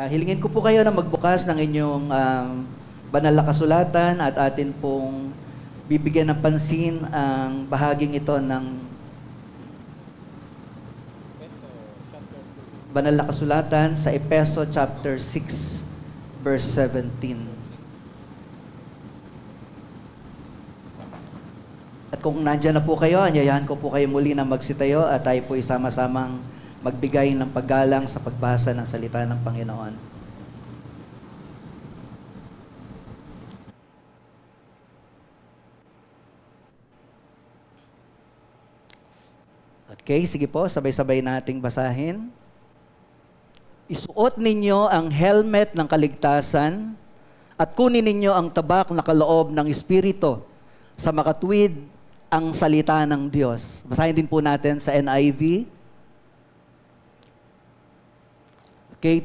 Hilingin ko po kayo na magbukas ng inyong banal na kasulatan at atin pong bibigyan ng pansin ang bahaging ito ng banal na kasulatan sa Efeso chapter 6 verse 17. At kung nandyan na po kayo, anyayahan ko po kayo muli na magsitayo at tayo po isama-samang magbigay ng paggalang sa pagbasa ng salita ng Panginoon. Okay, sige po, sabay-sabay nating basahin. Isuot ninyo ang helmet ng kaligtasan at kunin ninyo ang tabak na kaloob ng Espiritu sa makatuwid ang salita ng Diyos. Basahin din po natin sa NIV. Okay,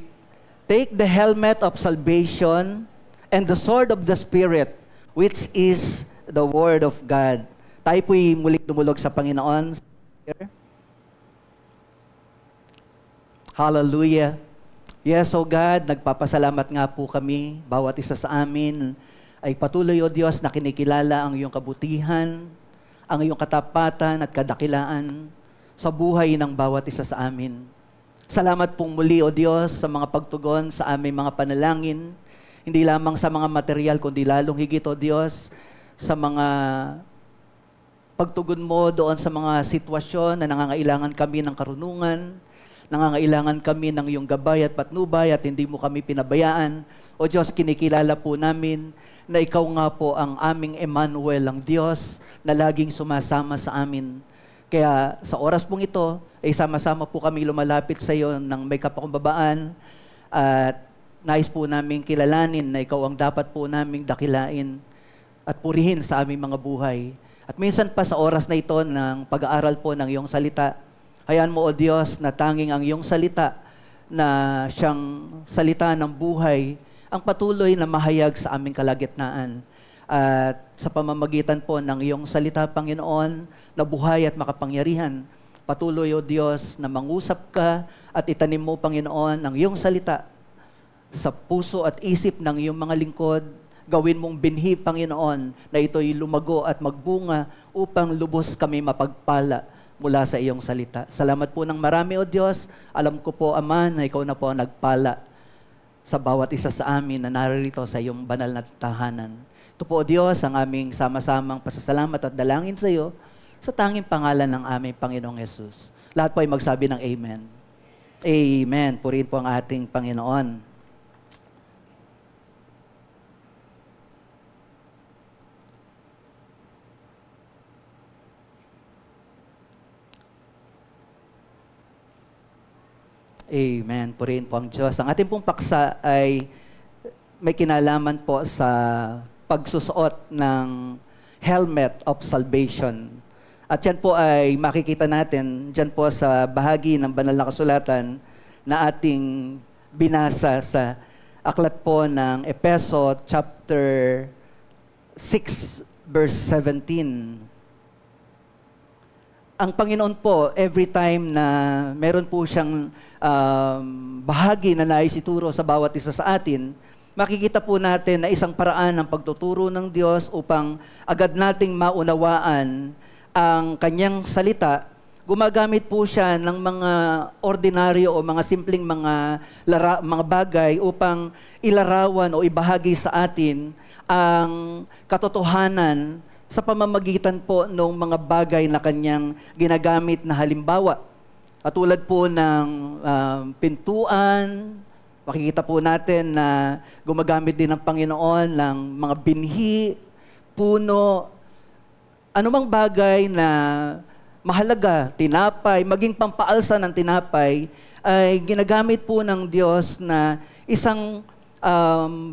take the helmet of salvation and the sword of the Spirit, which is the Word of God. Tayo po'y muling dumulog sa Panginoon. Hallelujah. Yes, O God, nagpapasalamat nga po kami. Bawat isa sa amin ay patuloy, O Diyos, na kinikilala ang iyong kabutihan, ang iyong katapatan at kadakilaan sa buhay ng bawat isa sa amin. Salamat pong muli, O Diyos, sa mga pagtugon sa aming mga panalangin, hindi lamang sa mga material, kundi lalong higit, O Diyos, sa mga pagtugon mo doon sa mga sitwasyon na nangangailangan kami ng karunungan, nangangailangan kami ng iyong gabay at patnubay at hindi mo kami pinabayaan. O Diyos, kinikilala po namin na ikaw nga po ang aming Emmanuel, ang Diyos na laging sumasama sa amin. Kaya sa oras pong ito, ay sama-sama po kami lumalapit sa iyo ng may kapakumbabaan at nais po namin kilalanin na ikaw ang dapat po naming dakilain at purihin sa aming mga buhay. At minsan pa sa oras na ito ng pag-aaral po ng iyong salita, hayaan mo, O Diyos, na tanging ang iyong salita na siyang salita ng buhay ang patuloy na mahayag sa aming kalagitnaan. At sa pamamagitan po ng iyong salita, Panginoon, na buhay at makapangyarihan, patuloy, O Diyos, na mangusap ka at itanim mo, Panginoon, ang iyong salita sa puso at isip ng iyong mga lingkod. Gawin mong binhi, Panginoon, na ito'y lumago at magbunga upang lubos kami mapagpala mula sa iyong salita. Salamat po ng marami, O Diyos. Alam ko po, Ama, na ikaw na po ang nagpala sa bawat isa sa amin na naririto sa iyong banal na tahanan. Ito po, O Diyos, ang aming sama-samang pasasalamat at dalangin sa iyo sa tanging pangalan ng aming Panginoong Yesus. Lahat po ay magsabi ng Amen. Amen. Purihin po ang ating Panginoon. Amen. Purihin po ang Diyos. Ang ating pong paksa ay may kinalaman po sa pagsusuot ng helmet of salvation. At yan po ay makikita natin dyan po sa bahagi ng banal na kasulatan na ating binasa sa aklat po ng Efeso chapter 6 verse 17. Ang Panginoon po, every time na meron po siyang bahagi na nais ituro sa bawat isa sa atin, makikita po natin na isang paraan ng pagtuturo ng Diyos upang agad nating maunawaan ang kanyang salita. Gumagamit po siya ng mga ordinaryo o mga simpleng mga bagay upang ilarawan o ibahagi sa atin ang katotohanan sa pamamagitan po ng mga bagay na kanyang ginagamit na halimbawa. Katulad po ng pintuan, makikita po natin na gumagamit din ng Panginoon ng mga binhi, puno, anumang bagay na mahalaga, tinapay, maging pampaalsa ng tinapay, ay ginagamit po ng Diyos na isang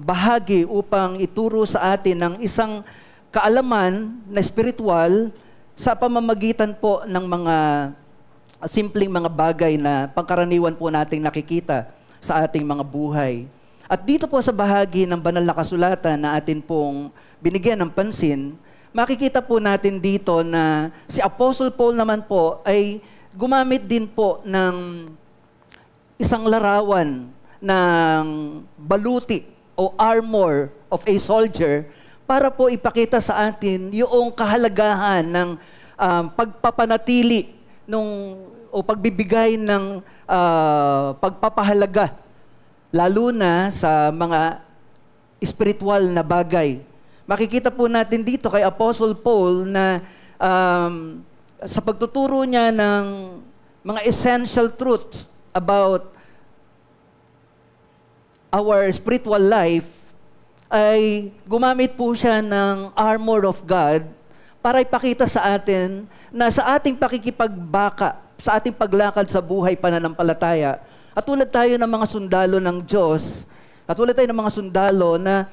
bahagi upang ituro sa atin ng isang kaalaman na spiritual sa pamamagitan po ng mga simpleng mga bagay na pangkaraniwan po nating nakikita sa ating mga buhay. At dito po sa bahagi ng banal na kasulatan na atin pong binigyan ng pansin, makikita po natin dito na si Apostle Paul naman po ay gumamit din po ng isang larawan ng baluti o armor of a soldier para po ipakita sa atin yung kahalagahan ng pagpapanatili o pagbibigay ng pagpapahalaga, lalo na sa mga spiritual na bagay. Makikita po natin dito kay Apostle Paul na sa pagtuturo niya ng mga essential truths about our spiritual life, ay gumamit po siya ng armor of God para ipakita sa atin na sa ating pakikipagbaka, sa ating paglakad sa buhay pananampalataya, at tulad tayo ng mga sundalo ng Diyos, at tulad tayo ng mga sundalo na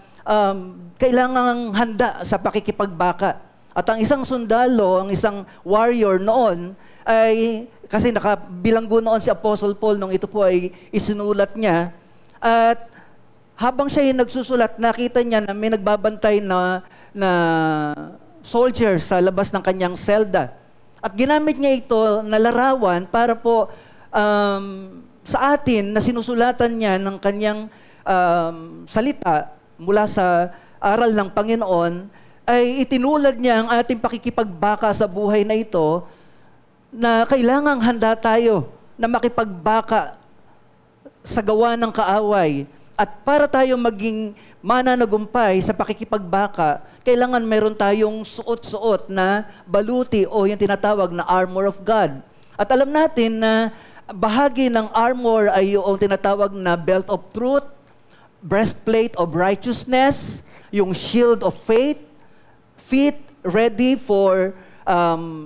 kailangang handa sa pakikipagbaka. At ang isang sundalo, ang isang warrior noon, ay, kasi nakabilanggo noon si Apostle Paul nung ito po ay isinulat niya, at habang siya yung nagsusulat, nakita niya na may nagbabantay na soldier sa labas ng kanyang selda. At ginamit niya ito na larawan para po sa atin na sinusulatan niya ng kanyang salita mula sa aral ng Panginoon, ay itinulad niya ang ating pakikipagbaka sa buhay na ito na kailangang handa tayo na makipagbaka sa gawa ng kaaway. At para tayo maging mananagumpay sa pakikipagbaka, kailangan meron tayong suot-suot na baluti o yung tinatawag na armor of God. At alam natin na bahagi ng armor ay yung tinatawag na belt of truth, breastplate of righteousness, yung shield of faith, feet ready for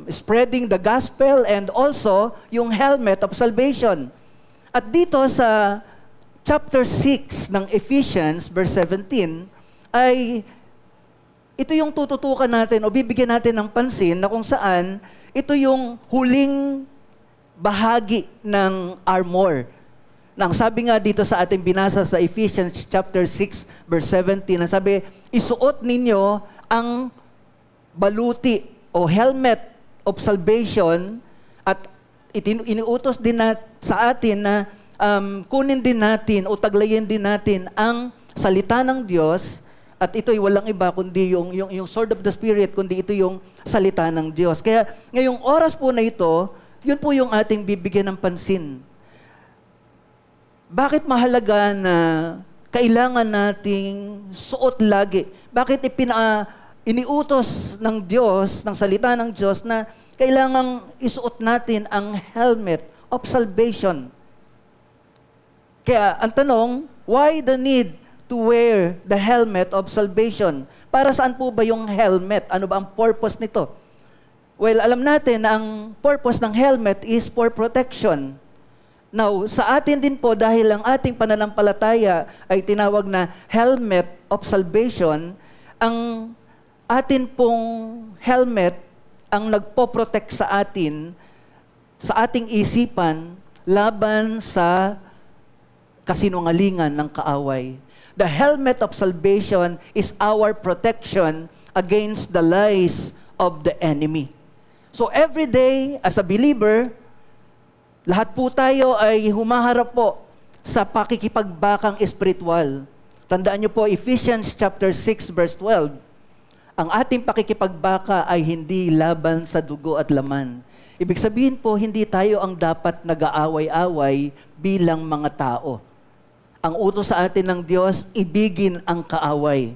spreading the gospel, and also yung helmet of salvation. At dito sa chapter 6 ng Ephesians, verse 17, ay ito yung tututukan natin o bibigyan natin ng pansin na kung saan ito yung huling bahagi ng armor. Nang sabi nga dito sa ating binasa sa Ephesians chapter 6, verse 17, na sabi, isuot ninyo ang baluti o helmet of salvation, at iniutos din sa atin na kunin din natin o taglayin din natin ang salita ng Diyos, at ito'y walang iba kundi yung sword of the Spirit, kundi ito yung salita ng Diyos. Kaya ngayong oras po na ito, yun po yung ating bibigyan ng pansin. Bakit mahalaga na kailangan nating suot lagi? Bakit iniutos ng Diyos, ng salita ng Diyos, na kailangang isuot natin ang helmet of salvation? Kaya ang tanong, why the need to wear the helmet of salvation? Para saan po ba yung helmet? Ano ba ang purpose nito? Well, alam natin na ang purpose ng helmet is for protection. Now, sa atin din po, dahil ang ating pananampalataya ay tinawag na helmet of salvation, ang atin pong helmet ang nagpo-protect sa atin, sa ating isipan, laban sa kasinungalingan ng kaaway. The helmet of salvation is our protection against the lies of the enemy. So every day, as a believer, lahat po tayo ay humaharap po sa pakikipagbakang espiritual. Tandaan niyo po, Ephesians chapter 6, verse 12, ang ating pakikipagbaka ay hindi laban sa dugo at laman. Ibig sabihin po, hindi tayo ang dapat nag-aaway-away bilang mga tao. Ang utos sa atin ng Diyos, ibigin ang kaaway.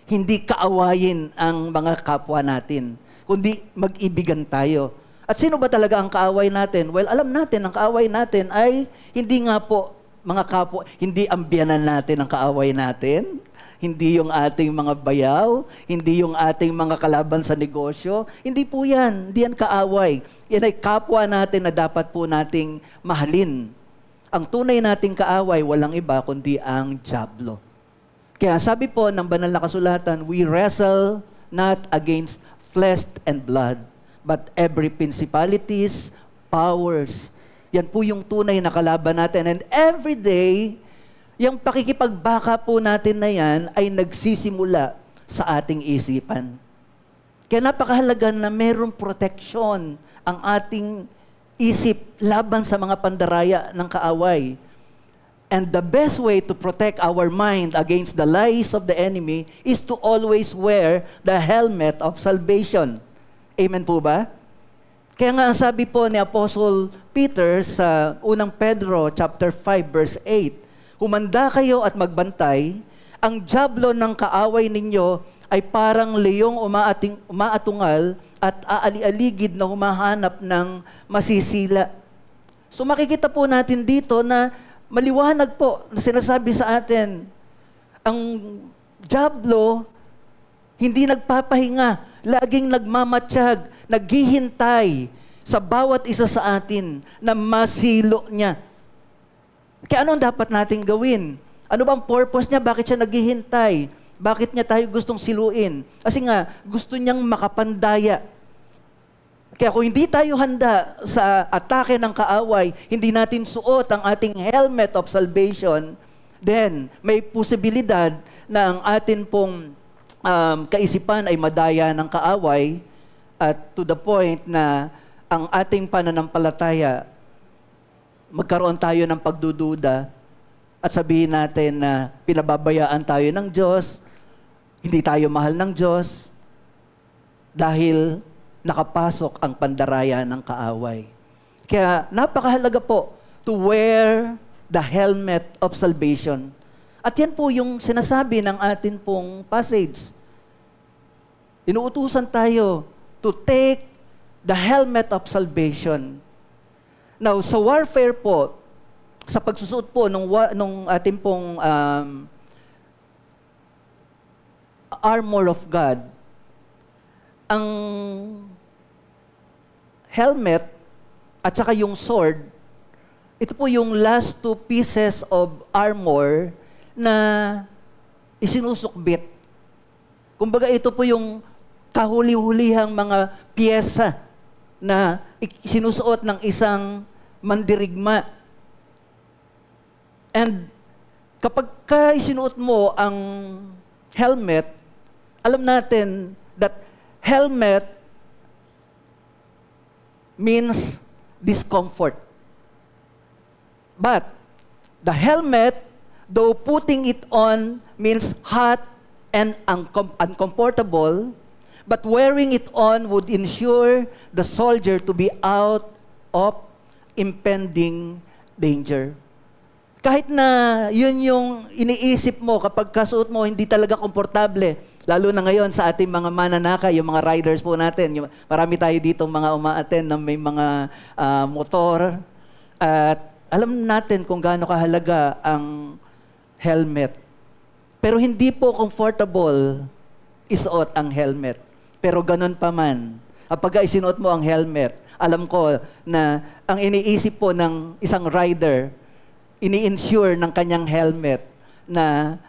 Hindi kaawayin ang mga kapwa natin, kundi mag-ibigan tayo. At sino ba talaga ang kaaway natin? Well, alam natin, ang kaaway natin ay hindi nga po mga kapwa, hindi ang biyanan natin ang kaaway natin, hindi yung ating mga bayaw, hindi yung ating mga kalaban sa negosyo, hindi po yan, hindi yan kaaway. Yan ay kapwa natin na dapat po nating mahalin. Ang tunay nating kaaway, walang iba kundi ang dyablo. Kaya sabi po ng banal na kasulatan, we wrestle not against flesh and blood, but every principalities, powers. Yan po yung tunay na kalaban natin. And every day, yung pakikipagbaka po natin na yan ay nagsisimula sa ating isipan. Kaya napakahalaga na mayroong protection ang ating isip laban sa mga pandaraya ng kaaway. And the best way to protect our mind against the lies of the enemy is to always wear the helmet of salvation. Amen po ba? Kaya nga sabi po ni Apostle Peter sa unang Pedro chapter 5 verse 8, humanda kayo at magbantay, ang dyablo ng kaaway ninyo ay parang leong umaatungal at aali-aligid na humahanap ng masisila. So makikita po natin dito na maliwanag po na sinasabi sa atin, ang dyablo hindi nagpapahinga, laging nagmamatsyag, naghihintay sa bawat isa sa atin na masilo niya. Kaya anong dapat nating gawin? Ano bang purpose niya? Bakit siya naghihintay? Bakit niya tayo gustong siluin? Kasi nga, gusto niyang makapandaya. Kaya kung hindi tayo handa sa atake ng kaaway, hindi natin suot ang ating helmet of salvation, then may posibilidad na ang atin pong kaisipan ay madaya ng kaaway at to the point na ang ating pananampalataya, magkaroon tayo ng pagdududa at sabihin natin na pinababayaan tayo ng Diyos, hindi tayo mahal ng Diyos dahil nakapasok ang pandaraya ng kaaway. Kaya napakahalaga po to wear the helmet of salvation. At yan po yung sinasabi ng atin pong passage. Inuutusan tayo to take the helmet of salvation. Now, sa warfare po, sa pagsusuot po nung ating pong armor of God, ang helmet at saka yung sword, ito po yung last two pieces of armor na isinusukbit. Kumbaga ito po yung kahuli-hulihang mga piyesa na sinusuot ng isang mandirigma. And kapag isinuot mo ang helmet, alam natin that helmet means discomfort. But the helmet, though putting it on means hot and uncomfortable, but wearing it on would ensure the soldier to be out of impending danger. Kahit na yun yung iniisip mo kapag kasuot mo, hindi talaga komportable. Lalo na ngayon sa ating mga mananaka, yung mga riders po natin. Marami tayo dito mga uma-attend na may mga motor. At alam natin kung gaano kahalaga ang helmet. Pero hindi po comfortable isuot ang helmet. Pero ganun pa man, kapag isinuot mo ang helmet, alam ko na ang iniisip po ng isang rider, ini-ensure ng kanyang helmet na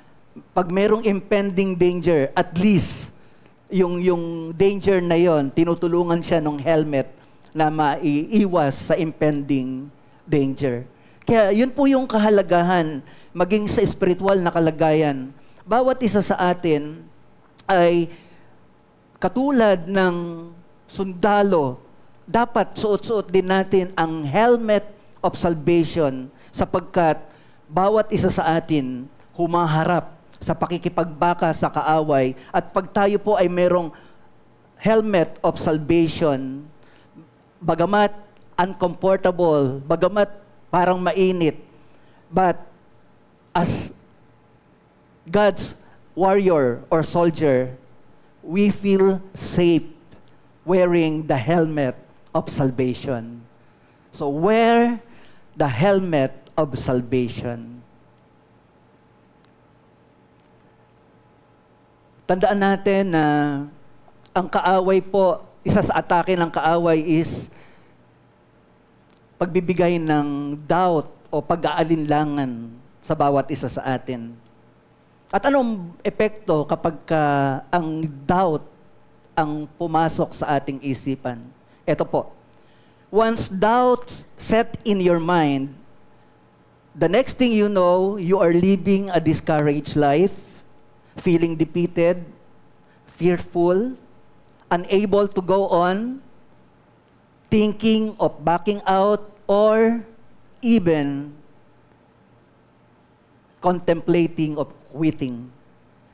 pag merong impending danger, at least yung danger na yon, tinutulungan siya ng helmet na maiiwas sa impending danger. Kaya yun po yung kahalagahan, maging sa spiritual na kalagayan. Bawat isa sa atin ay katulad ng sundalo, dapat suot-suot din natin ang helmet of salvation sapagkat bawat isa sa atin humaharap sa pakikipagbaka sa kaaway at pag tayo po ay merong helmet of salvation, bagamat uncomfortable, bagamat parang mainit, but as God's warrior or soldier, we feel safe wearing the helmet of salvation. So wear the helmet of salvation. Tandaan natin na ang kaaway po, isa sa atake ng kaaway is pagbibigay ng doubt o pag-aalinlangan sa bawat isa sa atin. At anong epekto kapag ang doubt ang pumasok sa ating isipan? Ito po. Once doubts set in your mind, the next thing you know, you are living a discouraged life, feeling defeated, fearful, unable to go on, thinking of backing out, or even contemplating of quitting.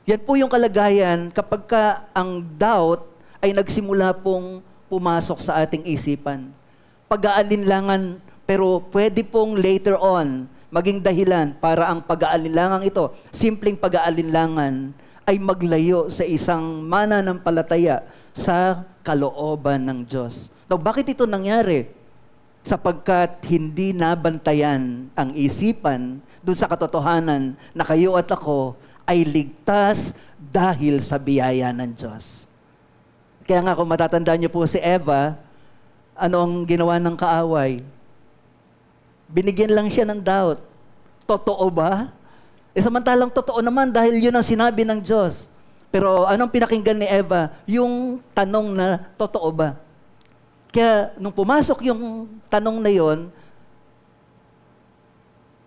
Yan po yung kalagayan kapag ang doubt ay nagsimula pong pumasok sa ating isipan. Pag-aalinlangan, pero pwede pong later on maging dahilan para ang pag-aalinlangan ito, simpleng pag-aalinlangan, ay maglayo sa isang mananampalataya sa kalooban ng Diyos. Now, bakit ito nangyari? Sapagkat hindi nabantayan ang isipan doon sa katotohanan na kayo at ako ay ligtas dahil sa biyaya ng Diyos. Kaya nga kung matatandaan niyo po si Eva, ano ang ginawa ng kaaway? Binigyan lang siya ng doubt. Totoo ba? Samantalang totoo naman dahil yun ang sinabi ng Diyos. Pero anong pinakinggan ni Eva? Yung tanong na totoo ba? Kaya nung pumasok yung tanong na yon,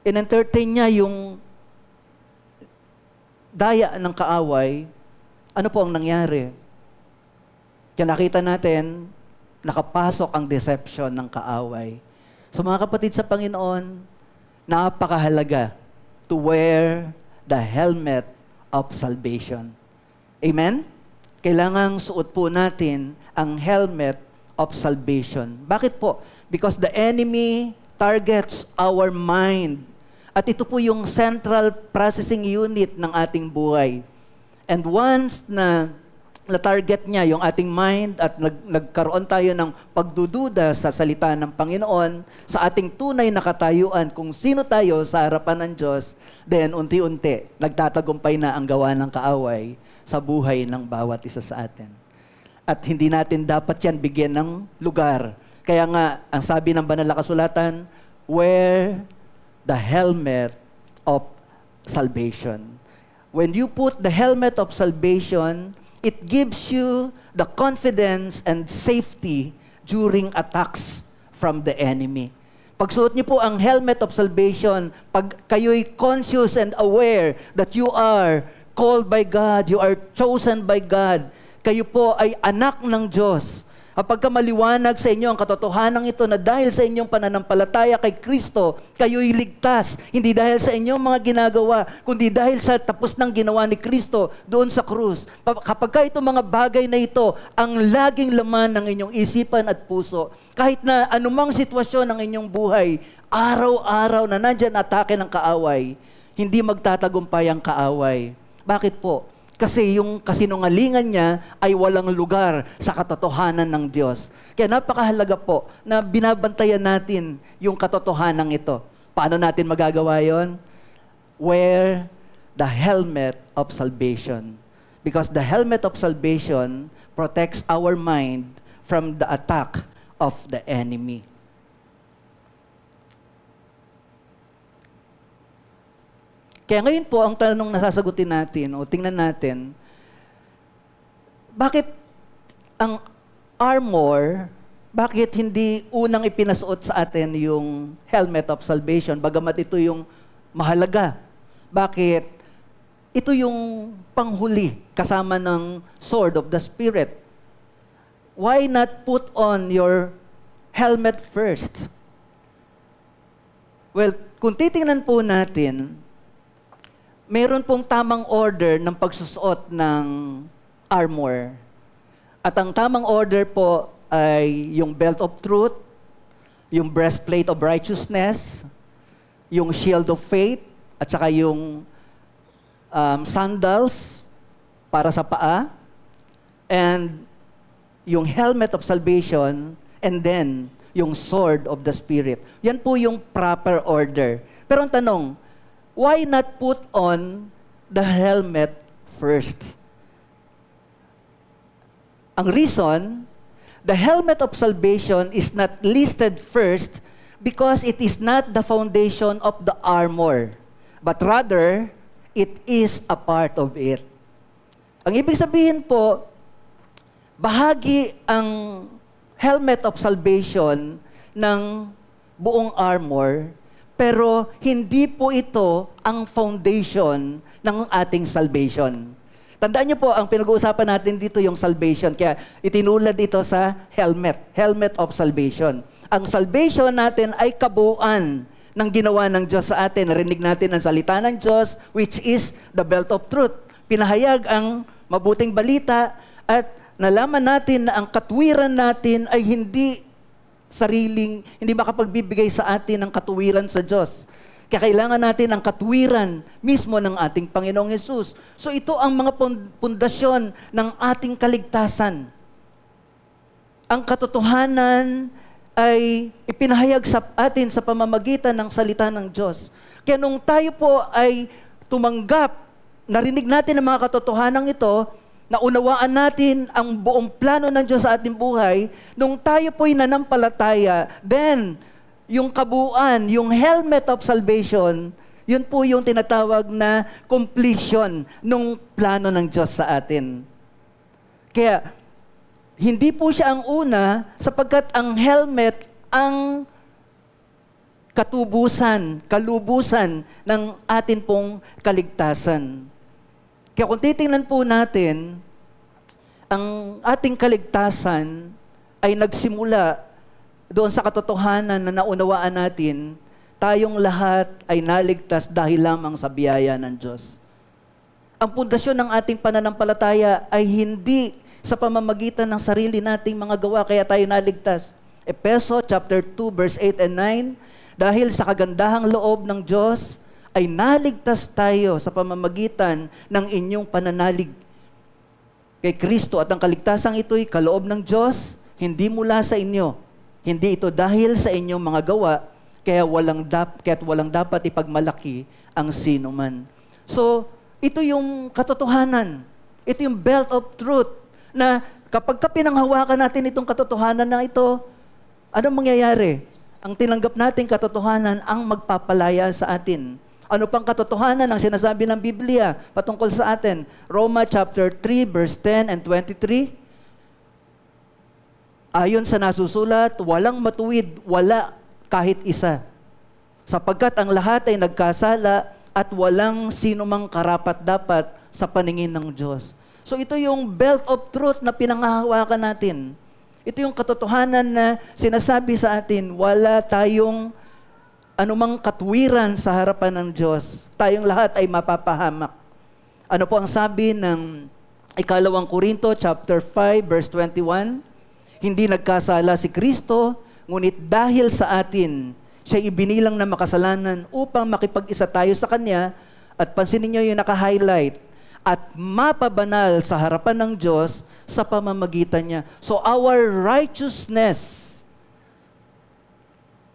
in-entertain niya yung daya ng kaaway, ano po ang nangyari? Kaya nakita natin, nakapasok ang deception ng kaaway. So mga kapatid sa Panginoon, napakahalaga to wear the helmet of salvation. Amen? Kailangang suot po natin ang helmet of salvation. Bakit po? Because the enemy targets our mind. At ito po yung central processing unit ng ating buhay. And once na na-target niya yung ating mind at nagkaroon tayo ng pagdududa sa salita ng Panginoon, sa ating tunay na katayuan kung sino tayo sa harapan ng Diyos, then unti-unti, nagtatagumpay na ang gawa ng kaaway sa buhay ng bawat isa sa atin. At hindi natin dapat yan bigyan ng lugar. Kaya nga, ang sabi ng banal na kasulatan, wear the helmet of salvation. When you put the helmet of salvation, it gives you the confidence and safety during attacks from the enemy. Pagsuot niyo po ang helmet of salvation, pag kayo'y conscious and aware that you are called by God, you are chosen by God, kayo po ay anak ng Diyos. Kapag maliwanag sa inyo ang katotohanan ito na dahil sa inyong pananampalataya kay Kristo, kayo'y ligtas. Hindi dahil sa inyong mga ginagawa, kundi dahil sa tapos ng ginawa ni Kristo doon sa krus. Kapag itong mga bagay na ito, ang laging laman ng inyong isipan at puso, kahit na anumang sitwasyon ng inyong buhay, araw-araw na nandyan atake ng kaaway, hindi magtatagumpay ang kaaway. Bakit po? Kasi yung kasinungalingan niya ay walang lugar sa katotohanan ng Diyos. Kaya napakahalaga po na binabantayan natin yung katotohanan ito. Paano natin magagawa yon? Wear the helmet of salvation. Because the helmet of salvation protects our mind from the attack of the enemy. Kaya ngayon po, ang tanong na sasagutin natin o tingnan natin, bakit ang armor, bakit hindi unang ipinasuot sa atin yung helmet of salvation, bagamat ito yung mahalaga? Bakit ito yung panghuli kasama ng sword of the Spirit? Why not put on your helmet first? Well, kung titingnan po natin, meron pong tamang order ng pagsusuot ng armor. At ang tamang order po ay yung belt of truth, yung breastplate of righteousness, yung shield of faith, at saka yung sandals para sa paa, and yung helmet of salvation, and then yung sword of the Spirit. Yan po yung proper order. Pero ang tanong, why not put on the helmet first? Ang reason, the helmet of salvation is not listed first because it is not the foundation of the armor, but rather, it is a part of it. Ang ibig sabihin po, bahagi ang helmet of salvation ng buong armor, pero hindi po ito ang foundation ng ating salvation. Tandaan niyo po, ang pinag-uusapan natin dito yung salvation. Kaya itinulad ito sa helmet of salvation. Ang salvation natin ay kabuuan ng ginawa ng Diyos sa atin. Narinig natin ang salita ng Diyos, which is the belt of truth. Pinahayag ang mabuting balita at nalaman natin na ang katwiran natin ay hindi makapagbibigay sa atin ng katuwiran sa Diyos. Kaya kailangan natin ang katwiran mismo ng ating Panginoong Hesus. So ito ang mga pundasyon ng ating kaligtasan. Ang katotohanan ay ipinahayag sa atin sa pamamagitan ng salita ng Diyos. Kaya nung tayo po ay tumanggap, narinig natin ang mga katotohanan ito, naunawaan natin ang buong plano ng Diyos sa ating buhay, nung tayo po'y nanampalataya, then, yung kabuuan, yung helmet of salvation, yun po yung tinatawag na completion ng plano ng Diyos sa atin. Kaya, hindi po siya ang una, sapagkat ang helmet ang kalubusan ng atin pong kaligtasan. Kaya kung titingnan po natin, ang ating kaligtasan ay nagsimula doon sa katotohanan na naunawaan natin, tayong lahat ay naligtas dahil lamang sa biyaya ng Diyos. Ang pundasyon ng ating pananampalataya ay hindi sa pamamagitan ng sarili nating mga gawa kaya tayo naligtas. Efeso chapter 2 verse 8 and 9, dahil sa kagandahang loob ng Diyos ay naligtas tayo sa pamamagitan ng inyong pananalig kay Kristo, at ang kaligtasang ito'y kaloob ng Diyos, hindi mula sa inyo. Hindi ito dahil sa inyong mga gawa, kaya walang dapat ipagmalaki ang sino man. So, ito yung katotohanan. Ito yung belt of truth na kapag pinanghawakan natin itong katotohanan na ito, anong mangyayari? Ang tinanggap nating katotohanan ang magpapalaya sa atin. Ano pang katotohanan ang sinasabi ng Biblia patungkol sa atin? Roma chapter 3 verse 10 and 23. Ayon sa nasusulat, walang matuwid, wala kahit isa. Sapagkat ang lahat ay nagkasala at walang sinumang karapat-dapat sa paningin ng Diyos. So ito yung belt of truth na pinanghahawakan natin. Ito yung katotohanan na sinasabi sa atin, wala tayong anumang katwiran sa harapan ng Diyos. Tayong lahat ay mapapahamak. Ano po ang sabi ng 2 Korinto chapter 5 verse 21? Hindi nagkasala si Kristo, ngunit dahil sa atin, siya ibinilang na makasalanan upang makipag-isa tayo sa Kanya, at pansinin niyo yung naka-highlight, at mapabanal sa harapan ng Diyos sa pamamagitan niya. So our righteousness,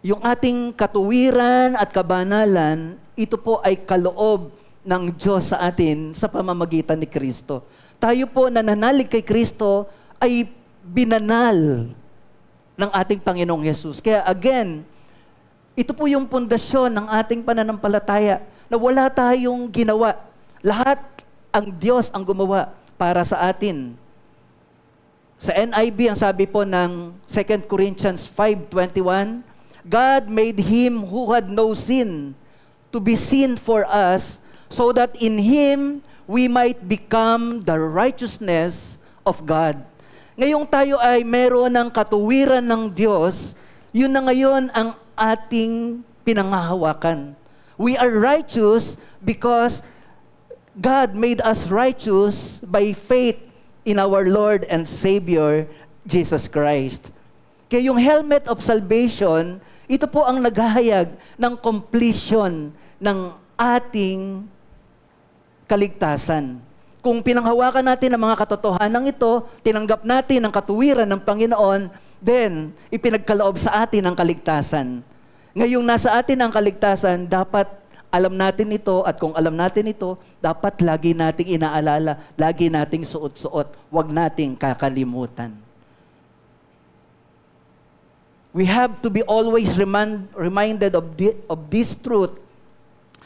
yung ating katuwiran at kabanalan, ito po ay kaloob ng Diyos sa atin sa pamamagitan ni Kristo. Tayo po na nanalig kay Kristo ay binanal ng ating Panginoong Hesus. Kaya again, ito po yung pundasyon ng ating pananampalataya na wala tayong ginawa. Lahat ang Diyos ang gumawa para sa atin. Sa NIV, ang sabi po ng 2 Corinthians 5:21, God made Him who had no sin to be sin for us, so that in Him we might become the righteousness of God. Ngayong tayo ay meron ng katuwiran ng Diyos, yun na ngayon ang ating pinanghahawakan. We are righteous because God made us righteous by faith in our Lord and Savior, Jesus Christ. Kaya yung helmet of salvation, ito po ang naghahayag ng completion ng ating kaligtasan. Kung pinanghawakan natin ang mga katotohanan ito, tinanggap natin ang katuwiran ng Panginoon, then ipinagkaloob sa atin ang kaligtasan. Ngayong nasa atin ang kaligtasan, dapat alam natin ito, at kung alam natin ito, dapat lagi nating inaalala, lagi nating suot-suot, huwag nating kakalimutan. We have to be always reminded of this truth,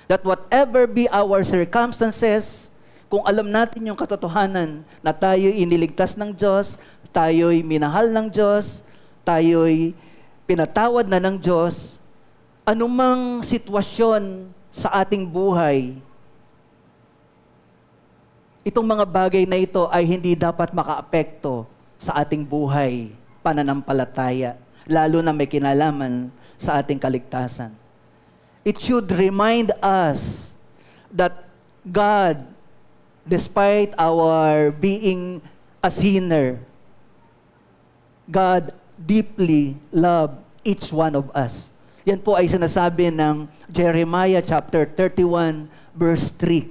that whatever be our circumstances, kung alam natin yung katotohanan na tayo'y iniligtas ng Diyos, tayo'y minahal ng Diyos, tayo'y pinatawad na ng Diyos, anumang sitwasyon sa ating buhay, itong mga bagay na ito ay hindi dapat makaapekto sa ating buhay, pananampalataya, lalo na may kinalaman sa ating kaligtasan. It should remind us that God, despite our being a sinner, God deeply loved each one of us. Yan po ay sinasabi ng Jeremiah chapter 31 verse 3.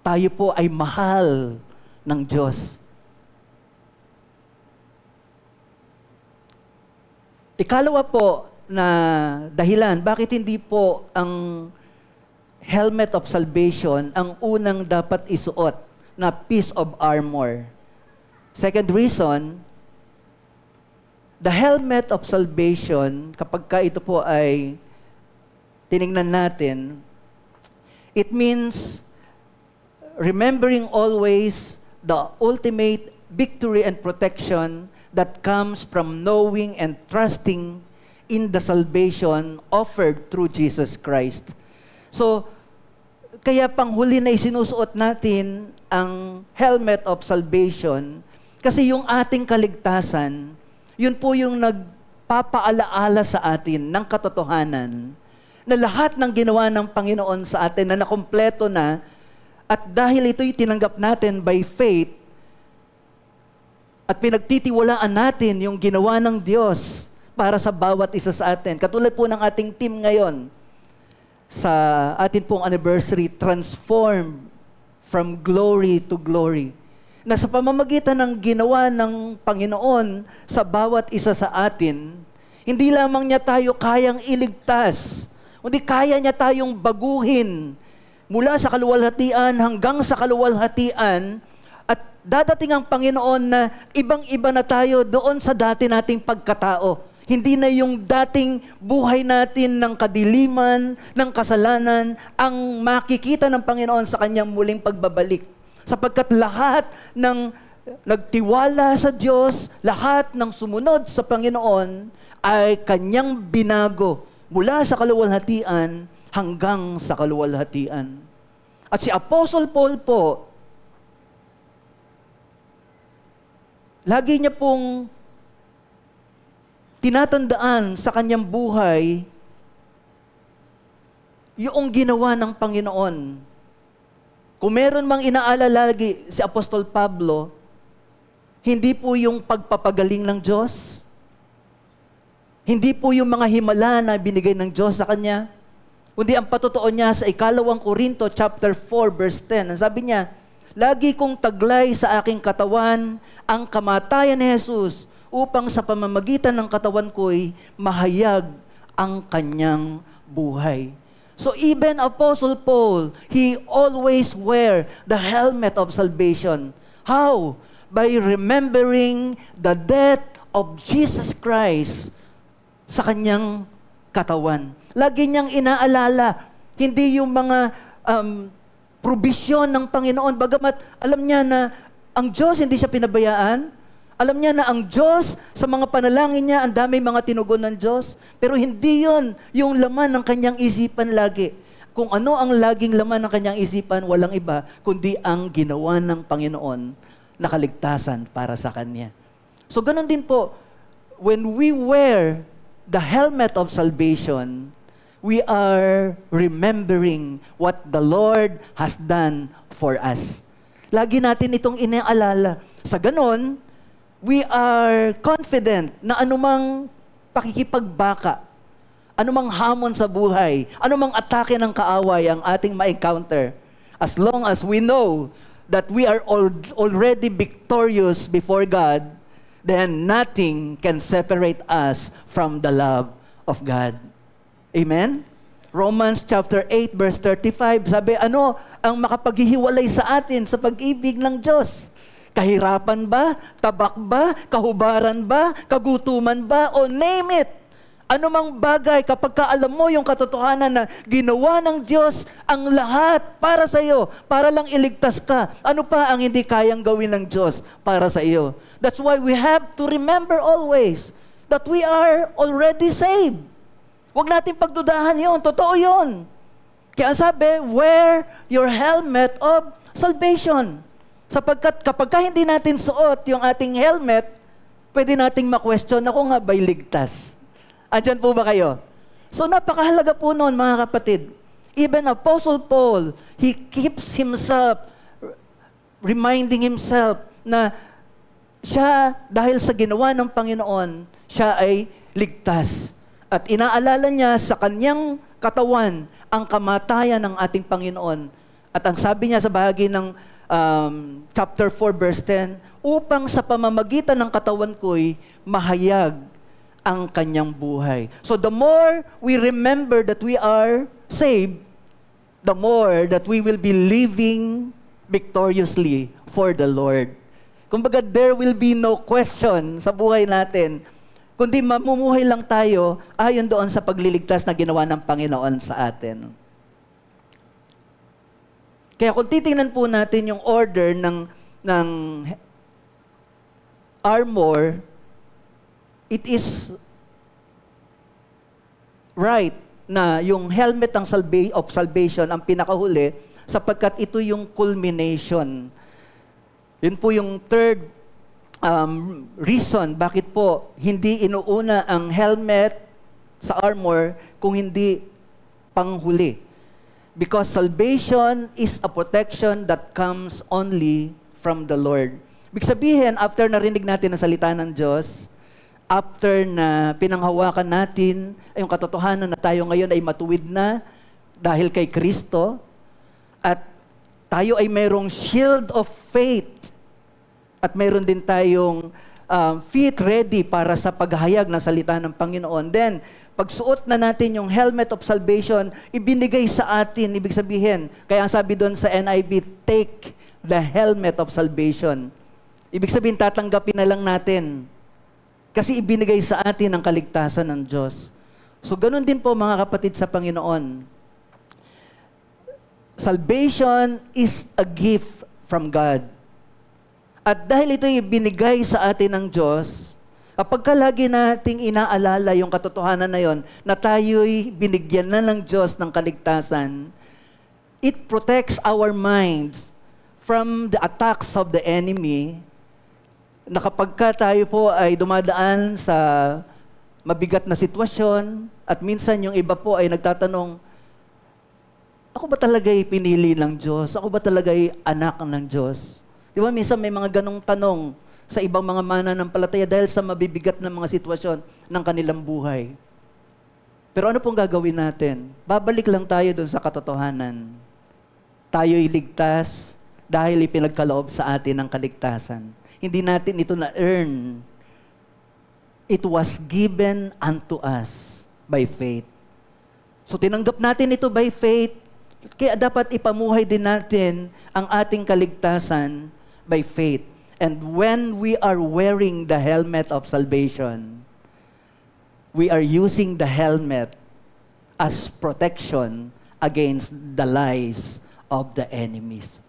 Tayo po ay mahal ng Diyos. Ikalawa po na dahilan, bakit hindi po ang helmet of salvation ang unang dapat isuot na piece of armor? Second reason, the helmet of salvation, kapag ka ito po ay tinignan natin, it means remembering always the ultimate victory and protection that comes from knowing and trusting in the salvation offered through Jesus Christ. So, kaya panghuli na isinusuot natin ang helmet of salvation kasi yung ating kaligtasan, yun po yung nagpapaalaala sa atin ng katotohanan na lahat ng ginawa ng Panginoon sa atin na nakumpleto na at dahil ito'y tinanggap natin by faith at pinagtitiwalaan natin yung ginawa ng Diyos para sa bawat isa sa atin. Katulad po ng ating team ngayon sa atin pong anniversary, Transform from Glory to Glory. Na sa pamamagitan ng ginawa ng Panginoon sa bawat isa sa atin, hindi lamang niya tayo kayang iligtas, kundi kaya niya tayong baguhin mula sa kaluwalhatian hanggang sa kaluwalhatian at dadating ang Panginoon na ibang-iba na tayo doon sa dati nating pagkatao. Hindi na yung dating buhay natin ng kadiliman, ng kasalanan, ang makikita ng Panginoon sa kanyang muling pagbabalik. Sapagkat lahat ng nagtiwala sa Diyos, lahat ng sumunod sa Panginoon ay kanyang binago mula sa kaluwalhatian hanggang sa kaluwalhatian. At si Apostle Paul po, lagi niya pong tinatandaan sa kanyang buhay yung ginawa ng Panginoon. Kung meron mang inaalala lagi si Apostol Pablo, hindi po yung pagpapagaling ng Diyos, hindi po yung mga himala na binigay ng Diyos sa kanya, kundi ang patotoo niya sa 2 Corinto chapter 4 verse 10. Ang sabi niya, lagi kong taglay sa aking katawan ang kamatayan ni Jesus upang sa pamamagitan ng katawan ko'y mahayag ang kanyang buhay. So even Apostle Paul, he always wear the helmet of salvation. How? By remembering the death of Jesus Christ sa kanyang katawan. Lagi niyang inaalala, hindi yung mga probisyon ng Panginoon, bagamat alam niya na ang Diyos hindi siya pinabayaan. Alam niya na ang Diyos, sa mga panalangin niya, ang dami mga tinugon ng Diyos. Pero hindi yon yung laman ng kanyang isipan lagi. Kung ano ang laging laman ng kanyang isipan, walang iba, kundi ang ginawa ng Panginoon na kaligtasan para sa kanya. So ganun din po, when we wear the helmet of salvation, we are remembering what the Lord has done for us. Lagi natin itong inaalala. Sa ganon, we are confident na anumang pakikipagbaka, anumang hamon sa buhay, anumang atake ng kaaway ang ating ma-encounter, as long as we know that we are already victorious before God, then nothing can separate us from the love of God. Amen? Romans chapter 8 verse 35, sabi, ano ang makapaghihiwalay sa atin sa pag-ibig ng Diyos? Kahirapan ba? Tabak ba? Kahubaran ba? Kagutuman ba? O name it. Ano mang bagay kapag alam mo yung katotohanan na ginawa ng Diyos ang lahat para sa iyo, para lang iligtas ka. Ano pa ang hindi kayang gawin ng Diyos para sa iyo? That's why we have to remember always that we are already saved. Huwag natin pagdudahan yun. Totoo yun. Kaya sabi, wear your helmet of salvation. Sapagkat kapag hindi natin suot yung ating helmet, pwede nating ma-question, ako nga ba'y ligtas? Andyan po ba kayo? So napakahalaga po noon, mga kapatid. Even Apostle Paul, he keeps himself, reminding himself na siya, dahil sa ginawa ng Panginoon, siya ay ligtas. At inaalala niya sa kanyang katawan ang kamatayan ng ating Panginoon. At ang sabi niya sa bahagi ng chapter 4 verse 10, upang sa pamamagitan ng katawan ko'y mahayag ang kanyang buhay. So the more we remember that we are saved, the more that we will be living victoriously for the Lord. Kumbaga, there will be no question sa buhay natin, kundi mamumuhay lang tayo ayon doon sa pagliligtas na ginawa ng Panginoon sa atin. Kaya kung titingnan po natin yung order ng armor, it is right na yung helmet of salvation ang pinakahuli sapagkat ito yung culmination. Yun po yung third reason bakit po hindi inuuna ang helmet sa armor kung hindi panghuli. Because salvation is a protection that comes only from the Lord. Ibig sabihin, after narinig natin ang salita ng Diyos, after na pinanghawakan natin yung katotohanan na tayo ngayon ay matuwid na dahil kay Kristo, at tayo ay mayroong shield of faith, at mayroon din tayong feet ready para sa paghahayag ng salita ng Panginoon. Then, pagsuot na natin yung helmet of salvation, ibinigay sa atin, ibig sabihin, kaya ang sabi doon sa NIV, take the helmet of salvation. Ibig sabihin, tatanggapin na lang natin. Kasi ibinigay sa atin ang kaligtasan ng Diyos. So, ganun din po mga kapatid sa Panginoon. Salvation is a gift from God. At dahil ito'y binigay sa atin ng Diyos, kapag lagi nating inaalala yung katotohanan na yon, na tayo'y binigyan na ng Diyos ng kaligtasan, it protects our minds from the attacks of the enemy, na kapag tayo po ay dumadaan sa mabigat na sitwasyon, at minsan yung iba po ay nagtatanong, ako ba talaga'y pinili ng Diyos? Ako ba talaga'y anak ng Diyos? Di ba, minsan may mga ganong tanong sa ibang mga mananampalataya dahil sa mabibigat na mga sitwasyon ng kanilang buhay. Pero ano pong gagawin natin? Babalik lang tayo doon sa katotohanan. Tayo'y ligtas dahil ipinagkaloob sa atin ang kaligtasan. Hindi natin ito na-earn. It was given unto us by faith. So tinanggap natin ito by faith, kaya dapat ipamuhay din natin ang ating kaligtasan by faith. And when we are wearing the helmet of salvation, we are using the helmet as protection against the lies of the enemies.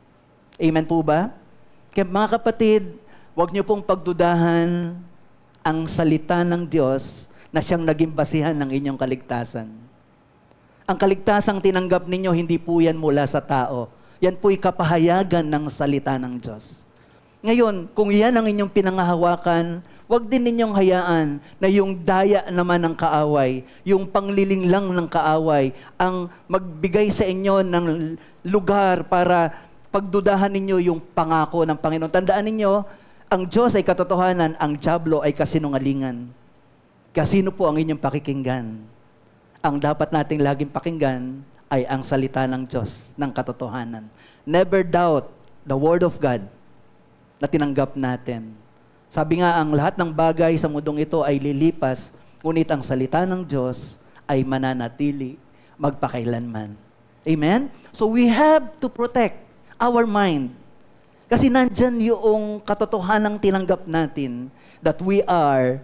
Amen po ba? Kaya mga kapatid, huwag niyo pong pagdudahan ang salita ng Diyos na siyang naging basihan ng inyong kaligtasan. Ang kaligtasang tinanggap ninyo, hindi po yan mula sa tao. Yan po'y kapahayagan ng salita ng Diyos. Ngayon, kung yan ang inyong pinangahawakan, huwag din ninyong hayaan na yung daya naman ng kaaway, yung panglilinglang ng kaaway, ang magbigay sa inyo ng lugar para pagdudahan ninyo yung pangako ng Panginoon. Tandaan ninyo, ang Diyos ay katotohanan, ang dyablo ay kasinungalingan. Kasino po ang inyong pakikinggan? Ang dapat nating laging pakinggan ay ang salita ng Diyos, ng katotohanan. Never doubt the Word of God na tinanggap natin. Sabi nga, ang lahat ng bagay sa mundong ito ay lilipas, ngunit ang salita ng Diyos ay mananatili magpakailanman. Amen? So we have to protect our mind. Kasi nandyan yung katotohanang tinanggap natin that we are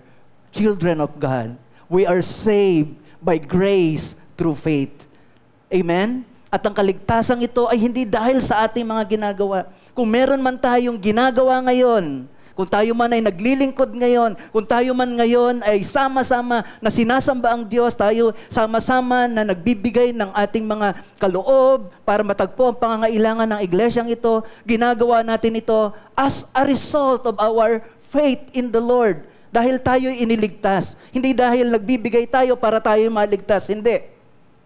children of God. We are saved by grace through faith. Amen? At ang kaligtasang ito ay hindi dahil sa ating mga ginagawa. Kung meron man tayong ginagawa ngayon, kung tayo man ay naglilingkod ngayon, kung tayo man ngayon ay sama-sama na sinasamba ang Diyos, tayo sama-sama na nagbibigay ng ating mga kaloob para matagpo ang pangangailangan ng iglesyang ito, ginagawa natin ito as a result of our faith in the Lord. Dahil tayo iniligtas. Hindi dahil nagbibigay tayo para tayo maligtas. Hindi.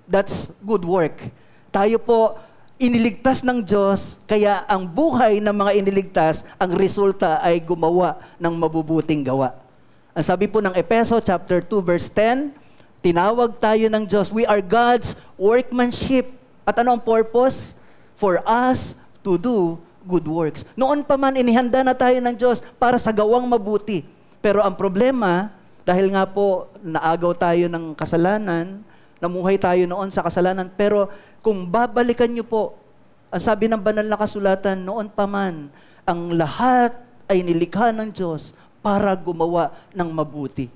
That's good work. Tayo po iniligtas ng Diyos, kaya ang buhay ng mga iniligtas, ang resulta ay gumawa ng mabubuting gawa. Ang sabi po ng Efeso chapter 2 verse 10, tinawag tayo ng Diyos, we are God's workmanship. At ano ang purpose? For us to do good works. Noon pa man, inihanda na tayo ng Diyos para sa gawang mabuti. Pero ang problema, dahil nga po naagaw tayo ng kasalanan, namuhay tayo noon sa kasalanan, pero kung babalikan niyo po, ang sabi ng banal na kasulatan, noon pa man, ang lahat ay nilikha ng Diyos para gumawa ng mabuti.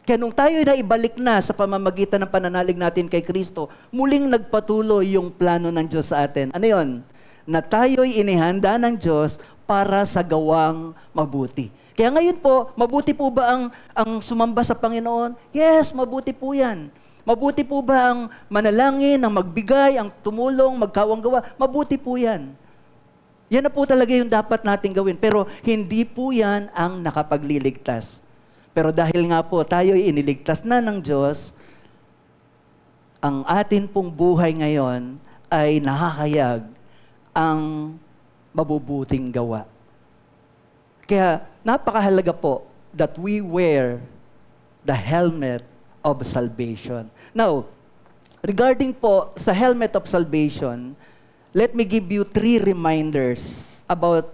Kaya nung tayo na ibalik na sa pamamagitan ng pananalig natin kay Kristo, muling nagpatuloy yung plano ng Diyos sa atin. Ano yun? Na tayo'y inihanda ng Diyos para sa gawang mabuti. Kaya ngayon po, mabuti po ba ang sumamba sa Panginoon? Yes, mabuti po yan. Mabuti po ba ang manalangin, ang magbigay, ang tumulong, magkawang gawa? Mabuti po yan. Yan na po talaga yung dapat nating gawin. Pero hindi po yan ang nakapagliligtas. Pero dahil nga po tayo'y iniligtas na ng Diyos, ang atin pong buhay ngayon ay nakakayag ang mabubuting gawa. Kaya napakahalaga po that we wear the helmet of salvation. Now, regarding po sa helmet of salvation, let me give you 3 reminders about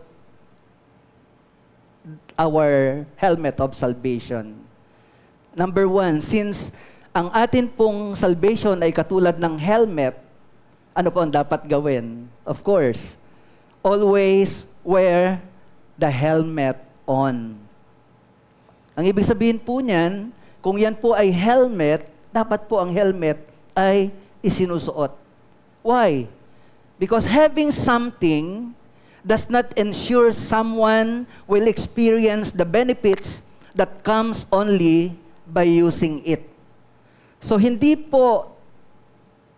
our helmet of salvation. Number 1, since ang atin pong salvation ay katulad ng helmet, ano po ang dapat gawin? Of course, always wear the helmet on. Ang ibig sabihin po niyan, kung yan po ay helmet, dapat po ang helmet ay isinusuot. Why? Because having something does not ensure someone will experience the benefits that comes only by using it. So hindi po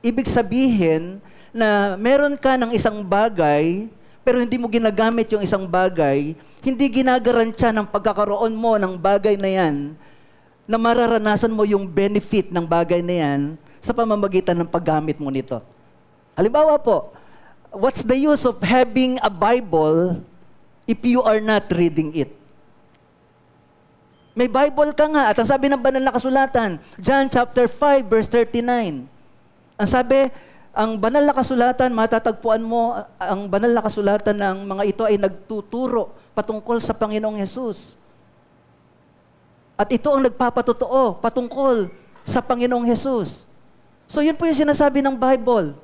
ibig sabihin na meron ka ng isang bagay, pero hindi mo ginagamit yung isang bagay, hindi ginagarantiya ng pagkakaroon mo ng bagay na yan, na mararanasan mo yung benefit ng bagay na yan sa pamamagitan ng paggamit mo nito. Halimbawa po, what's the use of having a Bible if you are not reading it? May Bible ka nga, at ang sabi ng banal na kasulatan, John chapter 5 verse 39. Ang sabi, ang banal na kasulatan, matatagpuan mo, ang banal na kasulatan ng mga ito ay nagtuturo patungkol sa Panginoong Hesus. At ito ang nagpapatotoo patungkol sa Panginoong Hesus. So yun po yung sinasabi ng Bible.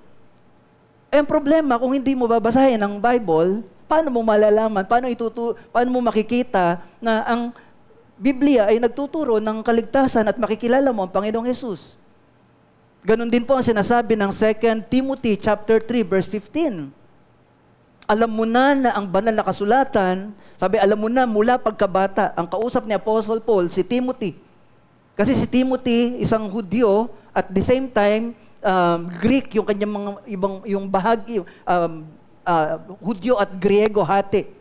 Eh, ang problema, kung hindi mo babasahin ang Bible, paano mo malalaman, paano mo makikita na ang Biblia ay nagtuturo ng kaligtasan at makikilala mo ang Panginoong Hesus? Ganon din po ang sinasabi ng 2 Timothy chapter 3 verse 15. Alam mo na ang banal na kasulatan, sabi, alam mo na mula pagkabata, ang kausap ni Apostle Paul, si Timothy. Kasi si Timothy, isang Hudyo, at the same time, Greek, yung kanyang mga yung bahagi, Hudyo at Griego hati.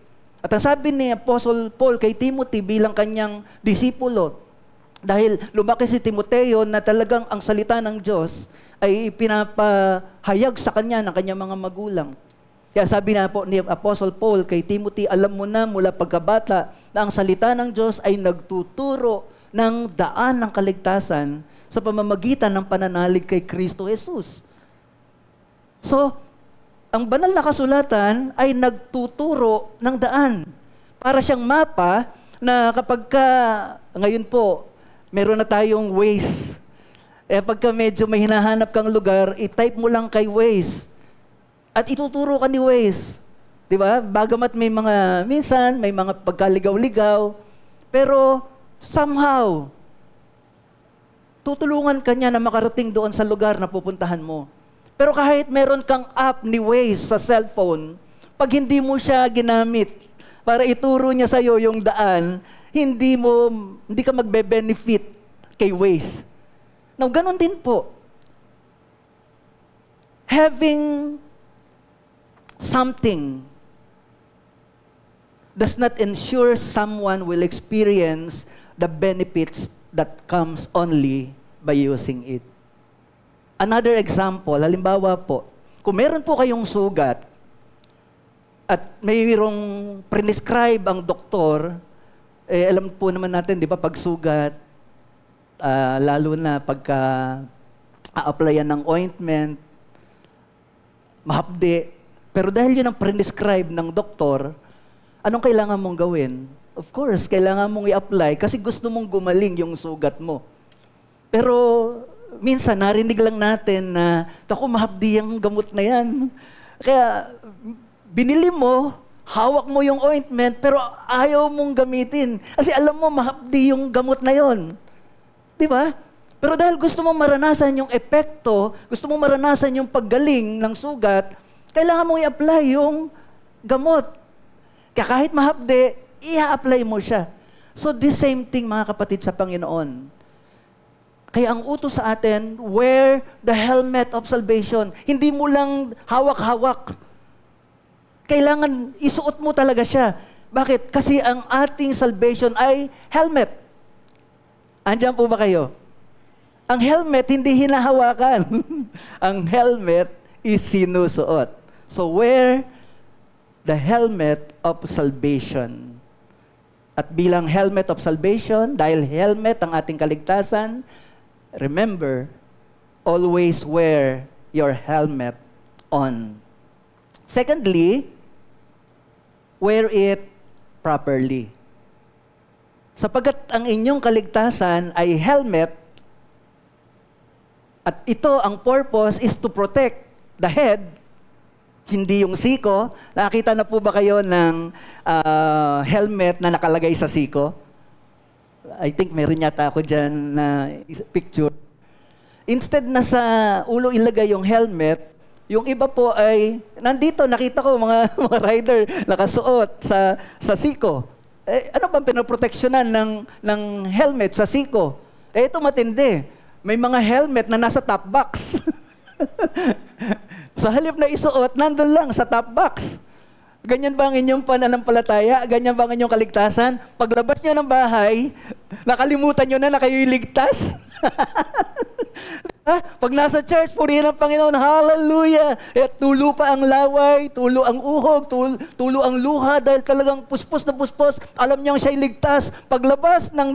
At ang sabi ni Apostle Paul kay Timothy bilang kanyang disipulo, dahil lumaki si Timoteo na talagang ang salita ng Diyos ay pinapahayag sa kanya ng kanyang mga magulang. Kaya sabi na po ni Apostle Paul kay Timothy, alam mo na mula pagkabata na ang salita ng Diyos ay nagtuturo ng daan ng kaligtasan sa pamamagitan ng pananalig kay Kristo Jesus. So, ang banal na kasulatan ay nagtuturo ng daan. Para siyang mapa na kapag ngayon po, meron na tayong Waze. Pagka medyo may hinahanap kang lugar, i-type mo lang kay Waze. At ituturo ka ni Waze. Di ba? Bagamat minsan may mga pagkaligaw-ligaw, pero somehow, tutulungan ka niya na makarating doon sa lugar na pupuntahan mo. Pero kahit meron kang app ni Waze sa cellphone, pag hindi mo siya ginamit para ituro niya sa'yo yung daan, hindi ka magbe-benefit kay Waze. Now, ganun din po. Having something does not ensure someone will experience the benefits that comes only by using it. Another example, halimbawa po, kung meron po kayong sugat at mayroong prescribe ang doktor, alam po naman natin, di ba, pag sugat, lalo na pagka a-applyan ng ointment, mahapdi. Pero dahil yun ang prescribe ng doktor, anong kailangan mong gawin? Of course, kailangan mong i-apply kasi gusto mong gumaling yung sugat mo. Pero minsan, narinig lang natin na, naku, mahapdi yung gamot na yan. Kaya, binili mo, hawak mo yung ointment, pero ayaw mong gamitin. Kasi alam mo, mahapdi yung gamot na yon. Di ba? Pero dahil gusto mong maranasan yung epekto, gusto mong maranasan yung paggaling ng sugat, kailangan mong i-apply yung gamot. Kaya kahit mahapdi, i-apply mo siya. So, the same thing, mga kapatid, sa Panginoon. Kaya ang utos sa atin, wear the helmet of salvation. Hindi mo lang hawak-hawak. Kailangan isuot mo talaga siya. Bakit? Kasi ang ating salvation ay helmet. Andiyan po ba kayo? Ang helmet, hindi hinahawakan. Ang helmet is sinusuot. So wear the helmet of salvation. At bilang helmet of salvation, dahil helmet ang ating kaligtasan, remember, always wear your helmet on. Secondly, wear it properly. Sapagkat ang inyong kaligtasan ay helmet, at ito ang purpose is to protect the head, hindi yung siko. Nakita na po ba kayo ng helmet na nakalagay sa siko? I think meron yata ako dyan na picture. Instead na sa ulo ilagay yung helmet, yung iba po ay, nandito, nakita ko mga rider nakasuot sa siko. Ano bang pinoproteksyonan ng helmet sa siko? Ito matindi. May mga helmet na nasa top box. Sa halip na isuot, nandun lang sa top box. Ganyan ba ang inyong pananampalataya? Ganyan ba ang inyong kaligtasan? Paglabas nyo ng bahay, nakalimutan nyo na kayo'y ligtas? Pag nasa church, purihin ang Panginoon, hallelujah! Tulo pa ang laway, tulo ang uhog, tulo ang luha dahil talagang puspos na puspos. Alam niyang siya'y ligtas. Paglabas ng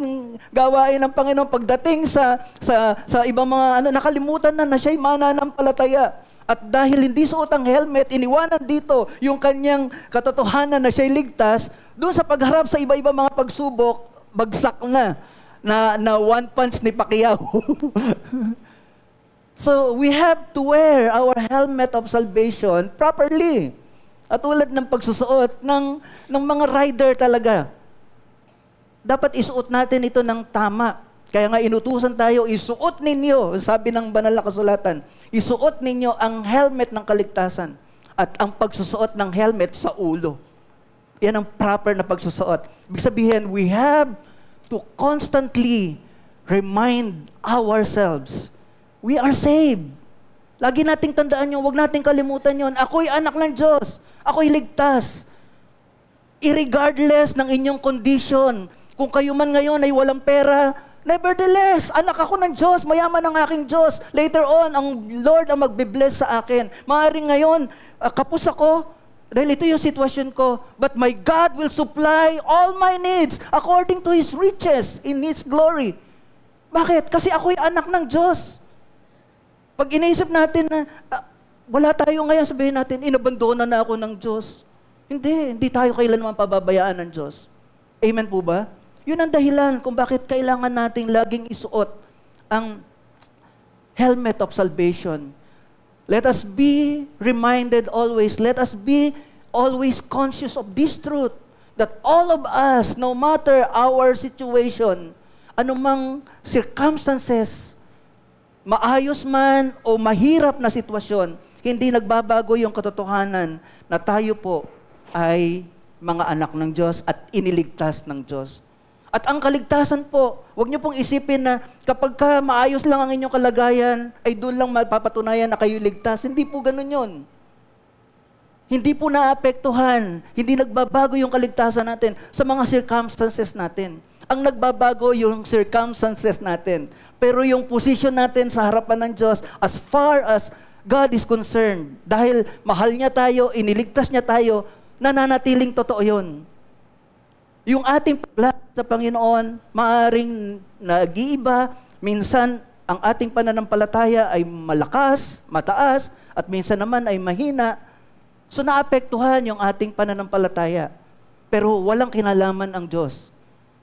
gawain ng Panginoon, pagdating sa ibang mga nakalimutan na siya'y mananampalataya. At dahil hindi suot ang helmet, iniwanan dito yung kanyang katotohanan na siya'y ligtas, doon sa pagharap sa iba-iba mga pagsubok, bagsak na one punch ni Pacquiao. So, we have to wear our helmet of salvation properly. At tulad ng pagsusuot ng mga rider talaga. Dapat isuot natin ito ng tama. Kaya nga inutusan tayo, isuot ninyo, sabi ng banal na kasulatan, isuot ninyo ang helmet ng kaligtasan at ang pagsusuot ng helmet sa ulo. Yan ang proper na pagsusuot. Ibig sabihin, we have to constantly remind ourselves, we are saved. Lagi nating tandaan yun, huwag nating kalimutan yun. Ako'y anak ng Diyos. Ako'y ligtas. Irregardless ng inyong condition, kung kayo man ngayon ay walang pera, nevertheless, anak ako ng Diyos, mayaman ang aking Diyos. Later on, ang Lord ang magbe-bless sa akin. Maaaring ngayon, kapos ako, dahil ito yung sitwasyon ko, but my God will supply all my needs according to His riches in His glory. Bakit? Kasi ako'y anak ng Diyos. Pag iniisip natin na wala tayo ngayon, sabihin natin, inabandona na ako ng Diyos. Hindi tayo kailanman pababayaan ng Diyos. Amen po ba? Yun ang dahilan kung bakit kailangan nating laging isuot ang helmet of salvation. Let us be reminded always, let us be always conscious of this truth, that all of us, no matter our situation, anumang circumstances, maayos man o mahirap na sitwasyon, hindi nagbabago yung katotohanan na tayo po ay mga anak ng Diyos at iniligtas ng Diyos. At ang kaligtasan po, huwag niyo pong isipin na kapag maayos lang ang inyong kalagayan, ay doon lang mapapatunayan na kayo ligtas. Hindi po ganun yun. Hindi po naapektuhan, hindi nagbabago yung kaligtasan natin sa mga circumstances natin. Ang nagbabago yung circumstances natin. Pero yung position natin sa harapan ng Diyos, as far as God is concerned, dahil mahal niya tayo, iniligtas niya tayo, nananatiling totoo yun. Yung ating paglapit sa Panginoon, maaaring nag-iiba, minsan ang ating pananampalataya ay malakas, mataas, at minsan naman ay mahina. So naapektuhan yung ating pananampalataya. Pero walang kinalaman ang Diyos.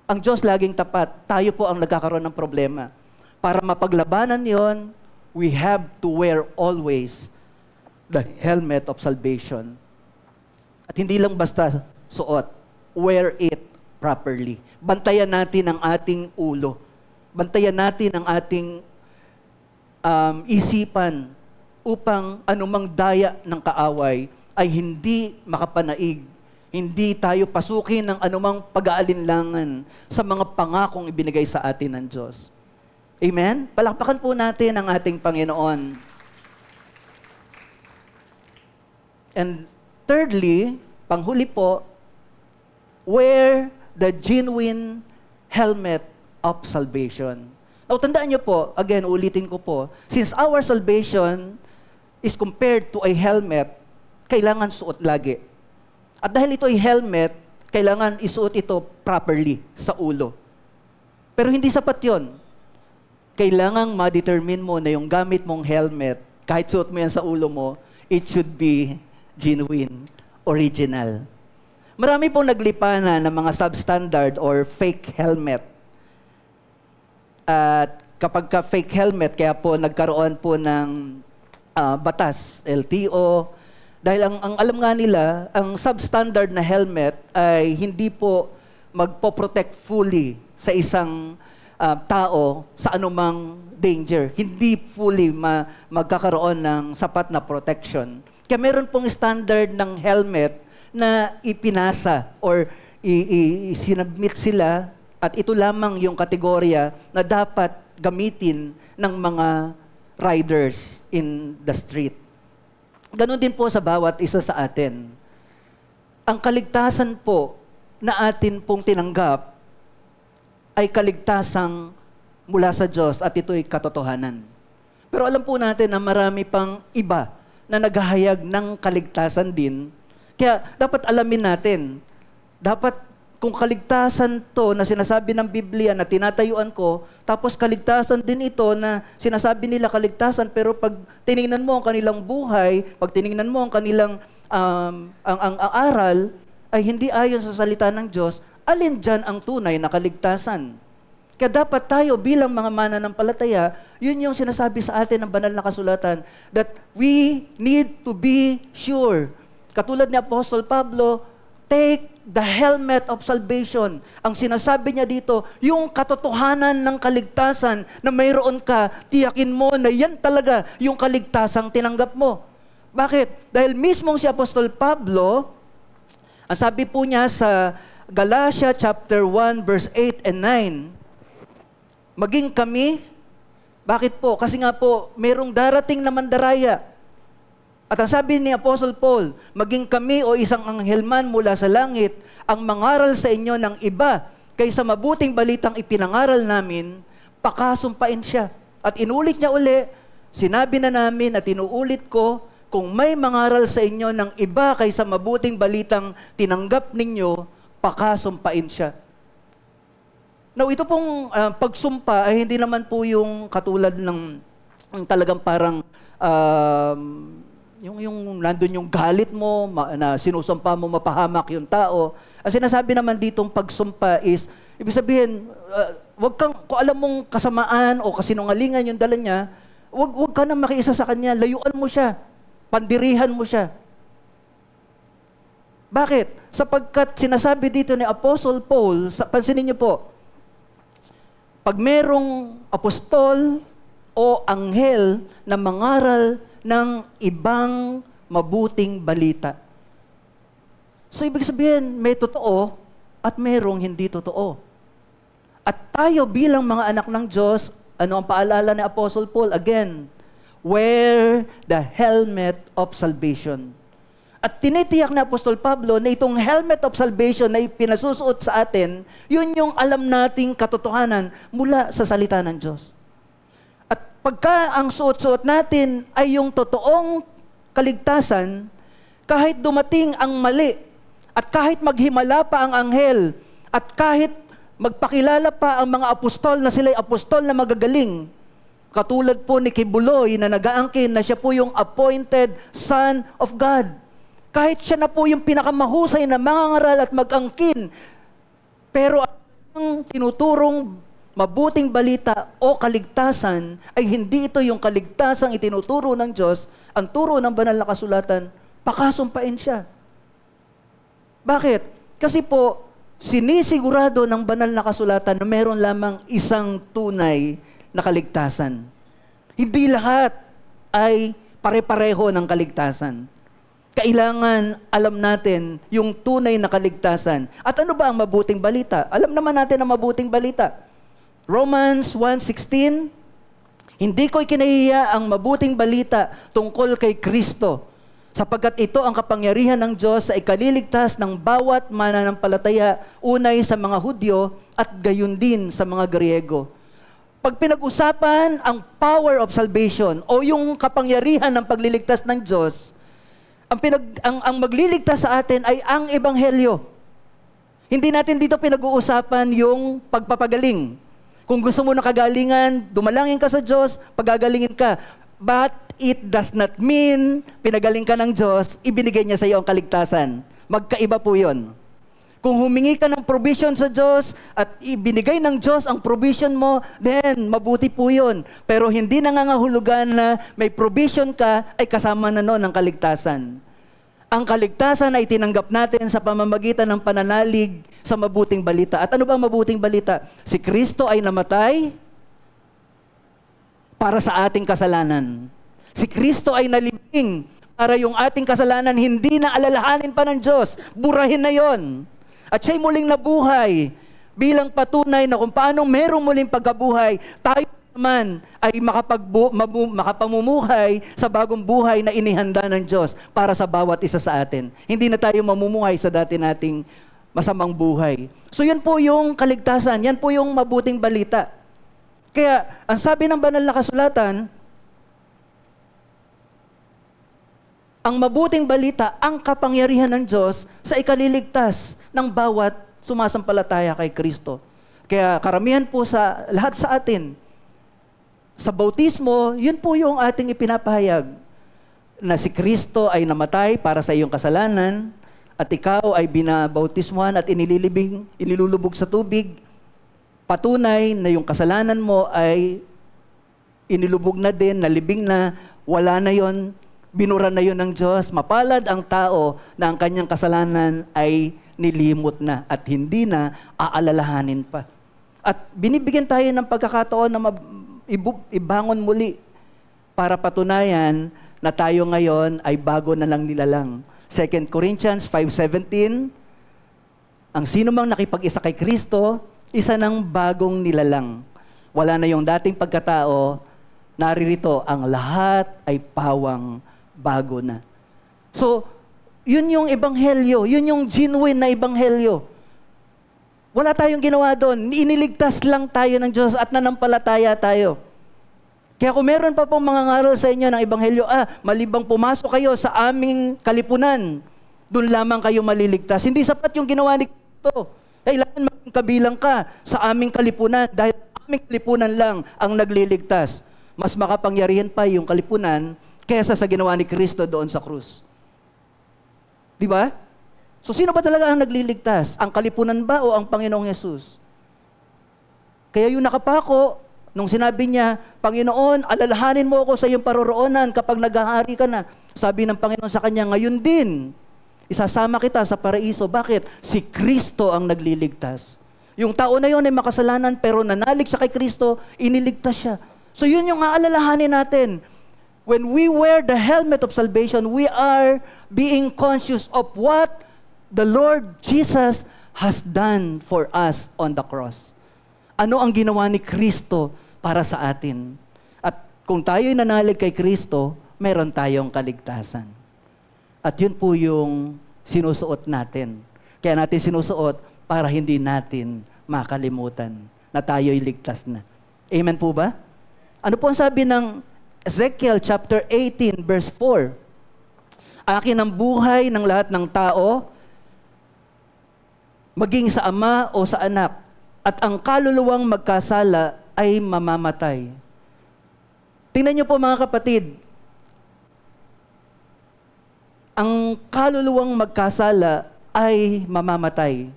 Ang Diyos laging tapat. Tayo po ang nagkakaroon ng problema. Para mapaglabanan yon, we have to wear always the helmet of salvation. At hindi lang basta suot. Wear it properly. Bantayan natin ang ating ulo. Bantayan natin ang ating isipan upang anumang daya ng kaaway ay hindi makapanaig. Hindi tayo pasukin ng anumang pag-aalinlangan sa mga pangakong ibinigay sa atin ng Diyos. Amen? Palakpakan po natin ang ating Panginoon. And thirdly, panghuli po, wear the genuine helmet of salvation. Now, tandaan niyo po, again, ulitin ko po, since our salvation is compared to a helmet, kailangan suot lagi. At dahil ito ay helmet, kailangan isuot ito properly sa ulo. Pero hindi sapat yon. Kailangang ma-determine mo na yung gamit mong helmet, kahit suot mo yan sa ulo mo, it should be genuine, original. Marami pong naglipanan ng mga substandard or fake helmet. At kapag ka fake helmet, kaya po nagkaroon po ng batas, LTO, dahil ang alam nga nila, ang substandard na helmet ay hindi po magpo-protect fully sa isang tao sa anumang danger. Hindi fully magkakaroon ng sapat na protection. Kaya meron pong standard ng helmet na ipinasa or sinubmit sila at ito lamang yung kategorya na dapat gamitin ng mga riders in the street. Ganon din po sa bawat isa sa atin. Ang kaligtasan po na atin pong tinanggap ay kaligtasang mula sa Diyos at ito'y katotohanan. Pero alam po natin na marami pang iba na naghahayag ng kaligtasan din. Kaya dapat alamin natin, dapat kung kaligtasan to na sinasabi ng Biblia na tinatayuan ko, tapos kaligtasan din ito na sinasabi nila kaligtasan, pero pag tiningnan mo ang kanilang buhay, pag tiningnan mo ang kanilang ang aral, ay hindi ayon sa salita ng Diyos, alin dyan ang tunay na kaligtasan? Kaya dapat tayo bilang mga mananampalataya, yun yung sinasabi sa atin ng banal na kasulatan, that we need to be sure. Katulad ni Apostle Pablo, take the helmet of salvation. Ang sinasabi niya dito, yung katotohanan ng kaligtasan na mayroon ka, tiyakin mo na yan talaga yung kaligtasang tinanggap mo. Bakit? Dahil mismong si Apostol Pablo, ang sabi po niya sa Galatia chapter 1 verse 8 and 9, maging kami, bakit po? Kasi nga po, mayroong darating na mandaraya. At ang sabi ni Apostle Paul, maging kami o isang anghel man mula sa langit, ang mangaral sa inyo ng iba, kaysa mabuting balitang ipinangaral namin, pakasumpain siya. At inulit niya uli, sinabi na namin at inuulit ko, kung may mangaral sa inyo ng iba kaysa mabuting balitang tinanggap ninyo, pakasumpain siya. Now, ito pong pagsumpa ay hindi naman po yung katulad ng talagang parang yung nandun yung galit mo, na sinusumpa mo mapahamak yung tao. Ang sinasabi naman ditong pagsumpa is, ibig sabihin, wag kang, kung alam mong kasamaan o kasinungalingan yung dala niya, wag ka na makiisa sa kanya, layuan mo siya, pandirihan mo siya. Bakit? Sapagkat sinasabi dito ni Apostle Paul, pansinin niyo po, pag merong apostol o anghel na mangaral ng ibang mabuting balita. So, ibig sabihin, may totoo at mayroong hindi totoo. At tayo bilang mga anak ng Diyos, ano ang paalala ni Apostle Paul? Again, wear the helmet of salvation. At tinitiyak na Apostol Pablo na itong helmet of salvation na pinasusuot sa atin, yun yung alam nating katotohanan mula sa salita ng Diyos. At pagka ang suot-suot natin ay yung totoong kaligtasan, kahit dumating ang mali, at kahit maghimala pa ang anghel, at kahit magpakilala pa ang mga apostol na sila'y apostol na magagaling, katulad po ni Kibuloy na nag-aangkin na siya po yung appointed Son of God. Kahit siya na po yung pinakamahusay na mangangaral at mag-angkin, pero ang tinuturong mabuting balita o kaligtasan ay hindi ito yung kaligtasang itinuturo ng Diyos, ang turo ng banal na kasulatan, pakasumpain siya. Bakit? Kasi po, sinisigurado ng banal na kasulatan na meron lamang isang tunay na kaligtasan. Hindi lahat ay pare-pareho ng kaligtasan. Kailangan alam natin yung tunay na kaligtasan. At ano ba ang mabuting balita? Alam naman natin ang mabuting balita. Romans 1:16, hindi ko ikinahihiya ang mabuting balita tungkol kay Kristo, sapagkat ito ang kapangyarihan ng Diyos sa ikaliligtas ng bawat mananampalataya, unay sa mga Hudyo at gayon din sa mga Griego. Pag pinag-usapan ang power of salvation o yung kapangyarihan ng pagliligtas ng Diyos, ang magliligtas sa atin ay ang Ebanghelyo. Hindi natin dito pinag-uusapan yung pagpapagaling. Kung gusto mo na kagalingan, dumalangin ka sa Diyos, pagagalingin ka. But it does not mean pinagaling ka ng Diyos, ibinigay niya sa iyo ang kaligtasan. Magkaiba po yun. Kung humingi ka ng provision sa Diyos at ibinigay ng Diyos ang provision mo, then mabuti po yun. Pero hindi nangangahulugan na may provision ka ay kasama na noon ang kaligtasan. Ang kaligtasan ay tinanggap natin sa pamamagitan ng pananalig sa mabuting balita. At ano ba ang mabuting balita? Si Kristo ay namatay para sa ating kasalanan. Si Kristo ay nalibing para yung ating kasalanan hindi na alalahanin pa ng Diyos. Burahin na yon. At siya'y muling nabuhay bilang patunay na kung paano merong muling pagkabuhay, tayo naman ay makapamumuhay sa bagong buhay na inihanda ng Diyos para sa bawat isa sa atin. Hindi na tayo mamumuhay sa dati nating masamang buhay. So yan po yung kaligtasan, yan po yung mabuting balita. Kaya ang sabi ng banal na kasulatan, ang mabuting balita, ang kapangyarihan ng Diyos sa ikaliligtas ng bawat sumasampalataya kay Kristo. Kaya karamihan po sa lahat sa atin, sa bautismo, yun po yung ating ipinapahayag na si Kristo ay namatay para sa iyong kasalanan at ikaw ay binabautismuhan at inilulubog sa tubig. Patunay na yung kasalanan mo ay inilubog na din, nalibing na, wala na yon, binura na yon ng Diyos. Mapalad ang tao na ang kanyang kasalanan ay nilimot na at hindi na aalalahanin pa. At binibigyan tayo ng pagkakataon na ibangon muli para patunayan na tayo ngayon ay bago na lang nilalang. 2 Corinthians 5:17, ang sino mang nakipag-isa kay Kristo, isa ng bagong nilalang. Wala na yung dating pagkatao, naririto ang lahat ay pawang bago na. So, yun yung ebanghelyo, yun yung genuine na ebanghelyo. Wala tayong ginawa doon. Iniligtas lang tayo ng Diyos at nanampalataya tayo. Kaya kung meron pa pong mga ngaral sa inyo ng ebanghelyo, malibang pumasok kayo sa aming kalipunan, doon lamang kayo maliligtas. Hindi sapat yung ginawa ni Kristo. Kailangan maging kabilang ka sa aming kalipunan dahil aming kalipunan lang ang nagliligtas. Mas makapangyarihan pa yung kalipunan kaysa sa ginawa ni Kristo doon sa krus. Di ba? So sino ba talaga ang nagliligtas? Ang kalipunan ba o ang Panginoong Yesus? Kaya yung nakapako, nung sinabi niya, Panginoon, alalahanin mo ako sa iyong paroroonan kapag naghahari ka na. Sabi ng Panginoon sa kanya, ngayon din, isasama kita sa paraiso. Bakit? Si Kristo ang nagliligtas. Yung tao na yun ay makasalanan pero nanalig siya kay Kristo, iniligtas siya. So yun yung aalalahanin natin. When we wear the helmet of salvation, we are being conscious of what the Lord Jesus has done for us on the cross. Ano ang ginawa ni Kristo para sa atin? At kung tayo'y nanalig kay Kristo, meron tayong kaligtasan. At yun po yung sinusuot natin. Kaya natin sinusuot para hindi natin makalimutan na tayo'y ligtas na. Amen po ba? Ano po ang sabi ng Ezekiel chapter 18 verse 4? Akin ang buhay ng lahat ng tao, maging sa ama o sa anak, at ang kaluluwang magkasala ay mamamatay. Tingnan niyo po mga kapatid, ang kaluluwang magkasala ay mamamatay.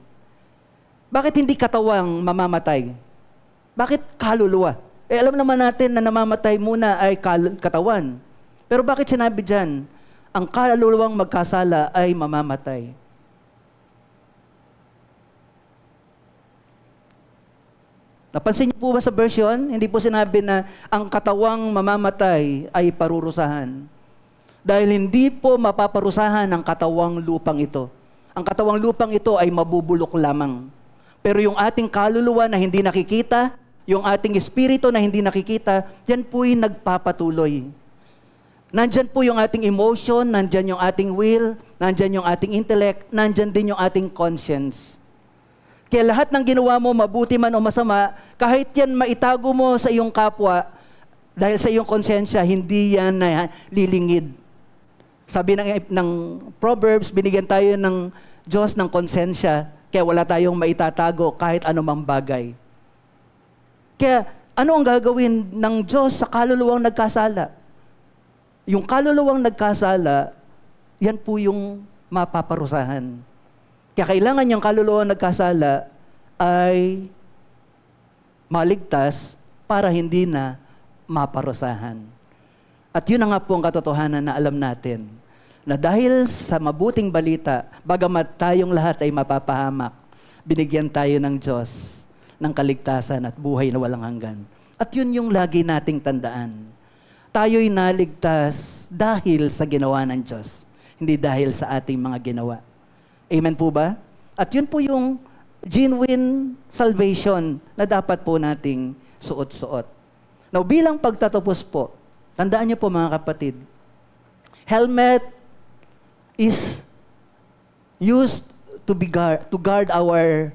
Bakit hindi katawang mamamatay? Bakit kaluluwa? Alam naman natin na namamatay muna ay katawan. Pero bakit sinabi dyan, ang kaluluwang magkasala ay mamamatay? Napansin niyo po ba sa version? Hindi po sinabi na ang katawang mamamatay ay parurusahan. Dahil hindi po mapaparusahan ang katawang lupang ito. Ang katawang lupang ito ay mabubulok lamang. Pero yung ating kaluluwa na hindi nakikita, yung ating espiritu na hindi nakikita, yan po'y nagpapatuloy. Nandyan po yung ating emotion, nandyan yung ating will, nandyan yung ating intellect, nandyan din yung ating conscience. Kaya lahat ng ginawa mo, mabuti man o masama, kahit yan maitago mo sa iyong kapwa, dahil sa iyong konsensya, hindi yan na lilingid. Sabi ng Proverbs, binigyan tayo ng Diyos ng konsensya, kaya wala tayong maitatago kahit anumang bagay. Kaya ano ang gagawin ng Diyos sa kaluluwang nagkasala? Yung kaluluwang nagkasala, yan po yung mapaparusahan. Kaya kailangan yung kaluluwang nagkasala ay maligtas para hindi na maparusahan. At yun na nga po ang katotohanan na alam natin, na dahil sa mabuting balita, bagamat tayong lahat ay mapapahamak, binigyan tayo ng Diyos ng kaligtasan at buhay na walang hanggan. At yun yung lagi nating tandaan. Tayo'y naligtas dahil sa ginawa ng Diyos, hindi dahil sa ating mga ginawa. Amen po ba? At yun po yung genuine salvation na dapat po nating suot-suot. Now, bilang pagtatapos po, tandaan niyo po mga kapatid, helmet is used to guard our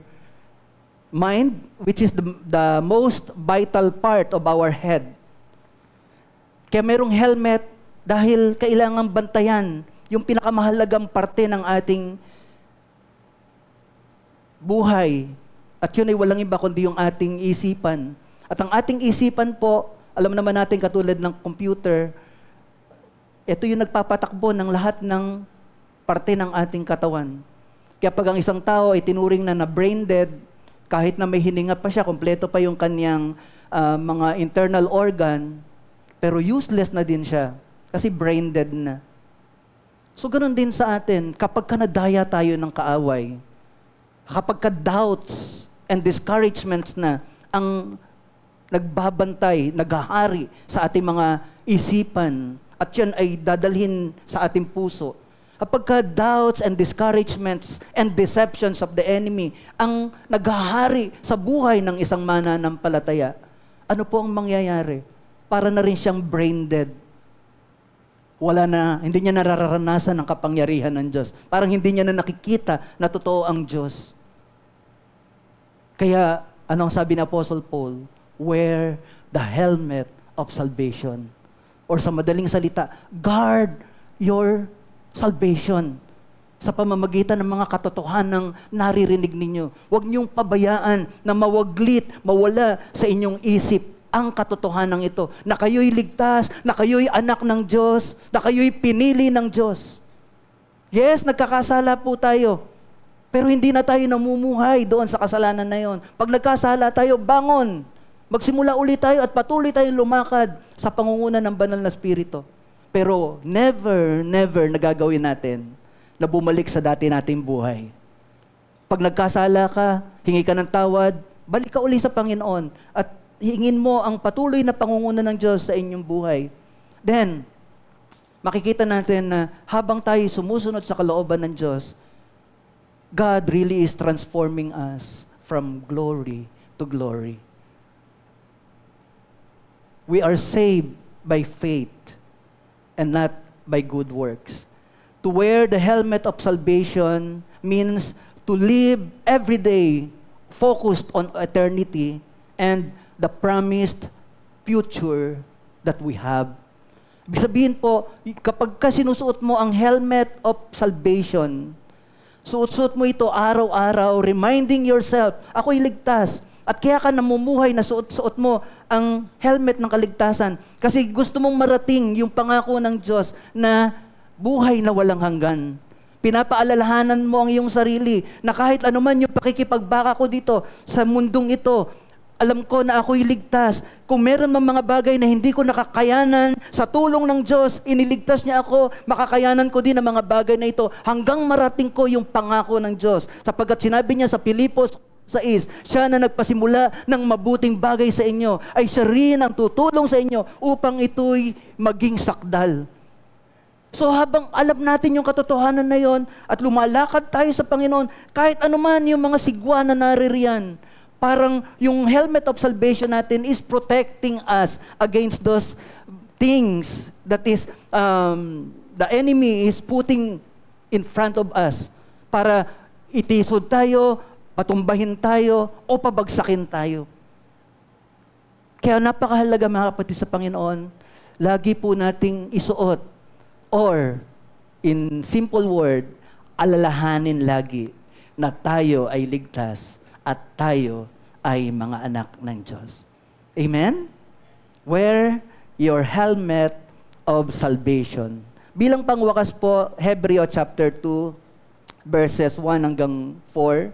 mind, which is the most vital part of our head. Kaya merong helmet dahil kailangan bantayan yung pinakamahalagang parte ng ating buhay. At yun ay walang iba kundi yung ating isipan. At ang ating isipan po, alam naman natin katulad ng computer, ito yung nagpapatakbo ng lahat ng parte ng ating katawan. Kaya pag ang isang tao ay tinuring na brain dead, kahit na may hininga pa siya, kompleto pa yung kanyang mga internal organ, pero useless na din siya kasi brain dead na. So ganun din sa atin, kapag ka nadaya tayo ng kaaway, kapag ka doubts and discouragements na ang nagbabantay, naghahari sa ating mga isipan, at yan ay dadalhin sa ating puso. Kapag ka doubts and discouragements and deceptions of the enemy ang naghahari sa buhay ng isang mananampalataya, ano po ang mangyayari? Para na rin siyang brain dead. Wala na, hindi niya nararanasan ang kapangyarihan ng Diyos. Parang hindi niya na nakikita na totoo ang Diyos. Kaya, anong sabi ni Apostle Paul? Wear the helmet of salvation. Or sa madaling salita, guard your salvation sa pamamagitan ng mga katotohanang naririnig ninyo. Huwag niyong pabayaan na mawaglit, mawala sa inyong isip ang katotohanan ito, na kayo'y ligtas, na kayo'y anak ng Diyos, na kayo'y pinili ng Diyos. Yes, nagkakasala po tayo, pero hindi na tayo namumuhay doon sa kasalanan na yon. Pag nagkasala tayo, bangon. Magsimula ulit tayo at patuloy tayong lumakad sa pangunguna ng banal na Espiritu. Pero never nagagawin natin na bumalik sa dati nating buhay. Pag nagkasala ka, hingi ka ng tawad, balik ka uli sa Panginoon at hingin mo ang patuloy na pangunguna ng Diyos sa inyong buhay. Then, makikita natin na habang tayo sumusunod sa kalooban ng Diyos, God really is transforming us from glory to glory. We are saved by faith and not by good works. To wear the helmet of salvation means to live every day focused on eternity and the promised future that we have. Ibig sabihin po, kapag ka sinusuot mo ang helmet of salvation, suot-suot mo ito araw-araw, reminding yourself, ako'y ligtas. At kaya ka namumuhay na suot-suot mo ang helmet ng kaligtasan. Kasi gusto mong marating yung pangako ng Diyos na buhay na walang hanggan. Pinapaalalahanan mo ang iyong sarili na kahit anuman yung pakikipagbaka ko dito sa mundong ito, alam ko na ako'y ligtas. Kung meron man mga bagay na hindi ko nakakayanan, sa tulong ng Diyos, iniligtas niya ako, makakayanan ko din ang mga bagay na ito hanggang marating ko yung pangako ng Diyos. Sapagkat sinabi niya sa Pilipos 6, siya na nagpasimula ng mabuting bagay sa inyo, ay siya rin ang tutulong sa inyo upang ito'y maging sakdal. So habang alam natin yung katotohanan na yon at lumalakad tayo sa Panginoon, kahit anuman yung mga sigwa na naririyan, parang yung helmet of salvation natin is protecting us against those things that is the enemy is putting in front of us para itisod tayo, patumbahin tayo, o pabagsakin tayo. Kaya napakahalaga mga kapatid sa Panginoon, lagi po nating isuot or in simple word, alalahanin lagi na tayo ay ligtas at tayo ay mga anak ng Diyos. Amen? Wear your helmet of salvation. Bilang pangwakas po, Hebreo chapter 2, verses 1 hanggang 4.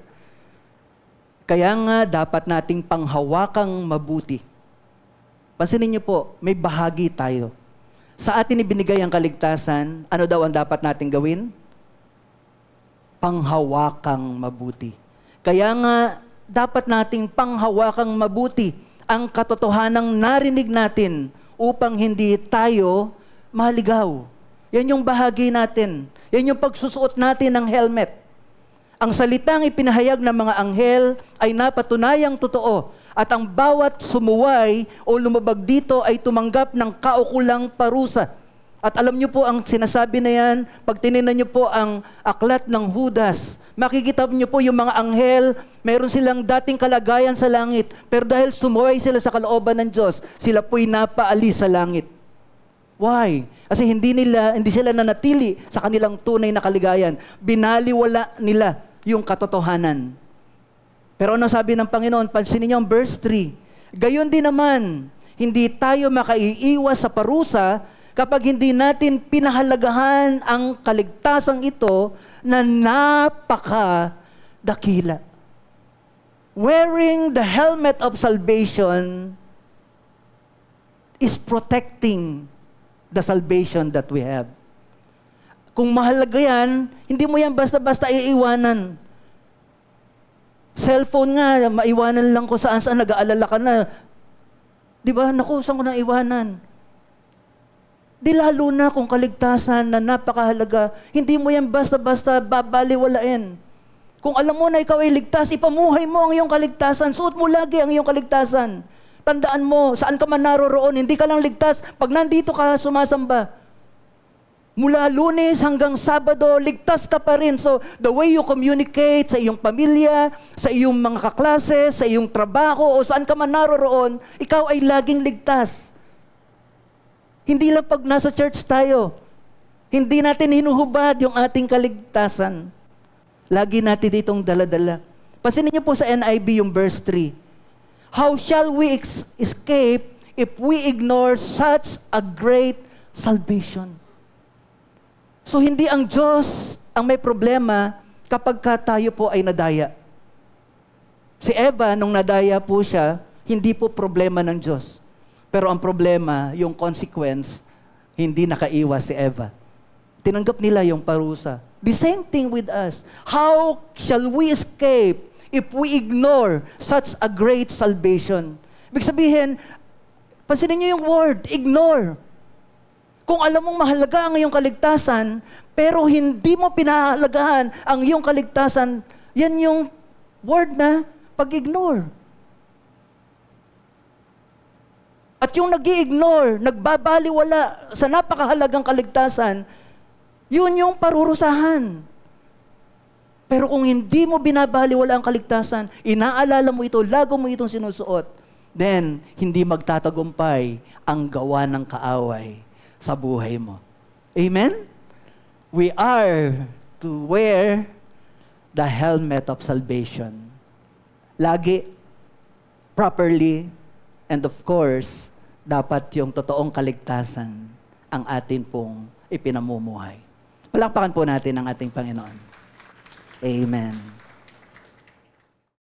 Kaya nga dapat nating panghawakang mabuti. Pansinin niyo po, may bahagi tayo. Sa atin ibinigay ang kaligtasan, ano daw ang dapat nating gawin? Panghawakang mabuti. Kaya nga, dapat nating panghawakang mabuti ang katotohanang narinig natin upang hindi tayo maligaw. Yan yung bahagi natin. Yan yung pagsusuot natin ng helmet. Ang salitang ipinahayag ng mga anghel ay napatunayang totoo at ang bawat sumuway o lumabag dito ay tumanggap ng kaukulang parusa. At alam niyo po ang sinasabi na yan, pag tinignan niyo po ang aklat ng Judas, makikita niyo po yung mga anghel, meron silang dating kalagayan sa langit, pero dahil sumuway sila sa kalooban ng Diyos, sila po'y napaalis sa langit. Why? Kasi hindi sila nanatili sa kanilang tunay na kaligayan. Binaliwala nila yung katotohanan. Pero ano sabi ng Panginoon? Pansinin niyo ang verse 3. Gayon din naman, hindi tayo makaiiwas sa parusa kapag hindi natin pinahalagahan ang kaligtasang ito na napakadakila. Wearing the helmet of salvation is protecting the salvation that we have. Kung mahalaga yan, hindi mo yan basta-basta iiwanan. Cellphone nga, maiwanan lang ko saan-saan, nag-aalala ka na. Di ba? Naku, saan ko na iwanan? Di lalo na kung kaligtasan na napakahalaga, hindi mo yan basta-basta babaliwalain. Kung alam mo na ikaw ay ligtas, ipamuhay mo ang iyong kaligtasan. Suot mo lagi ang iyong kaligtasan. Tandaan mo, saan ka man naroroon, hindi ka lang ligtas pag nandito ka sumasamba. Mula Lunes hanggang Sabado, ligtas ka pa rin. So, the way you communicate sa iyong pamilya, sa iyong mga kaklase, sa iyong trabaho, o saan ka man naroroon, ikaw ay laging ligtas. Hindi lang pag nasa church tayo. Hindi natin hinuhubad yung ating kaligtasan. Lagi natin itong dala-dala. Pansinin niyo po sa NIV yung verse 3. How shall we escape if we ignore such a great salvation? So hindi ang Diyos ang may problema kapag tayo po ay nadaya. Si Eva, nung nadaya po siya, hindi po problema ng Diyos. Pero ang problema, yung consequence, hindi nakaiwas si Eva. Tinanggap nila yung parusa. The same thing with us. How shall we escape if we ignore such a great salvation? Ibig sabihin, pansinin niyo yung word, ignore. Kung alam mong mahalaga ang iyong kaligtasan, pero hindi mo pinahalagahan ang iyong kaligtasan, yan yung word na pag-ignore. At yung nag-i-ignore, nagbabaliwala sa napakahalagang kaligtasan, Yun yung parurusahan. Pero kung hindi mo binabaliwala ang kaligtasan, inaalala mo ito, lago mo itong sinusuot, then hindi magtatagumpay ang gawa ng kaaway sa buhay mo. Amen? We are to wear the helmet of salvation. Lagi, properly, and of course, dapat yung totoong kaligtasan ang atin pong ipinamumuhay. Palakpakan po natin ang ating Panginoon. Amen.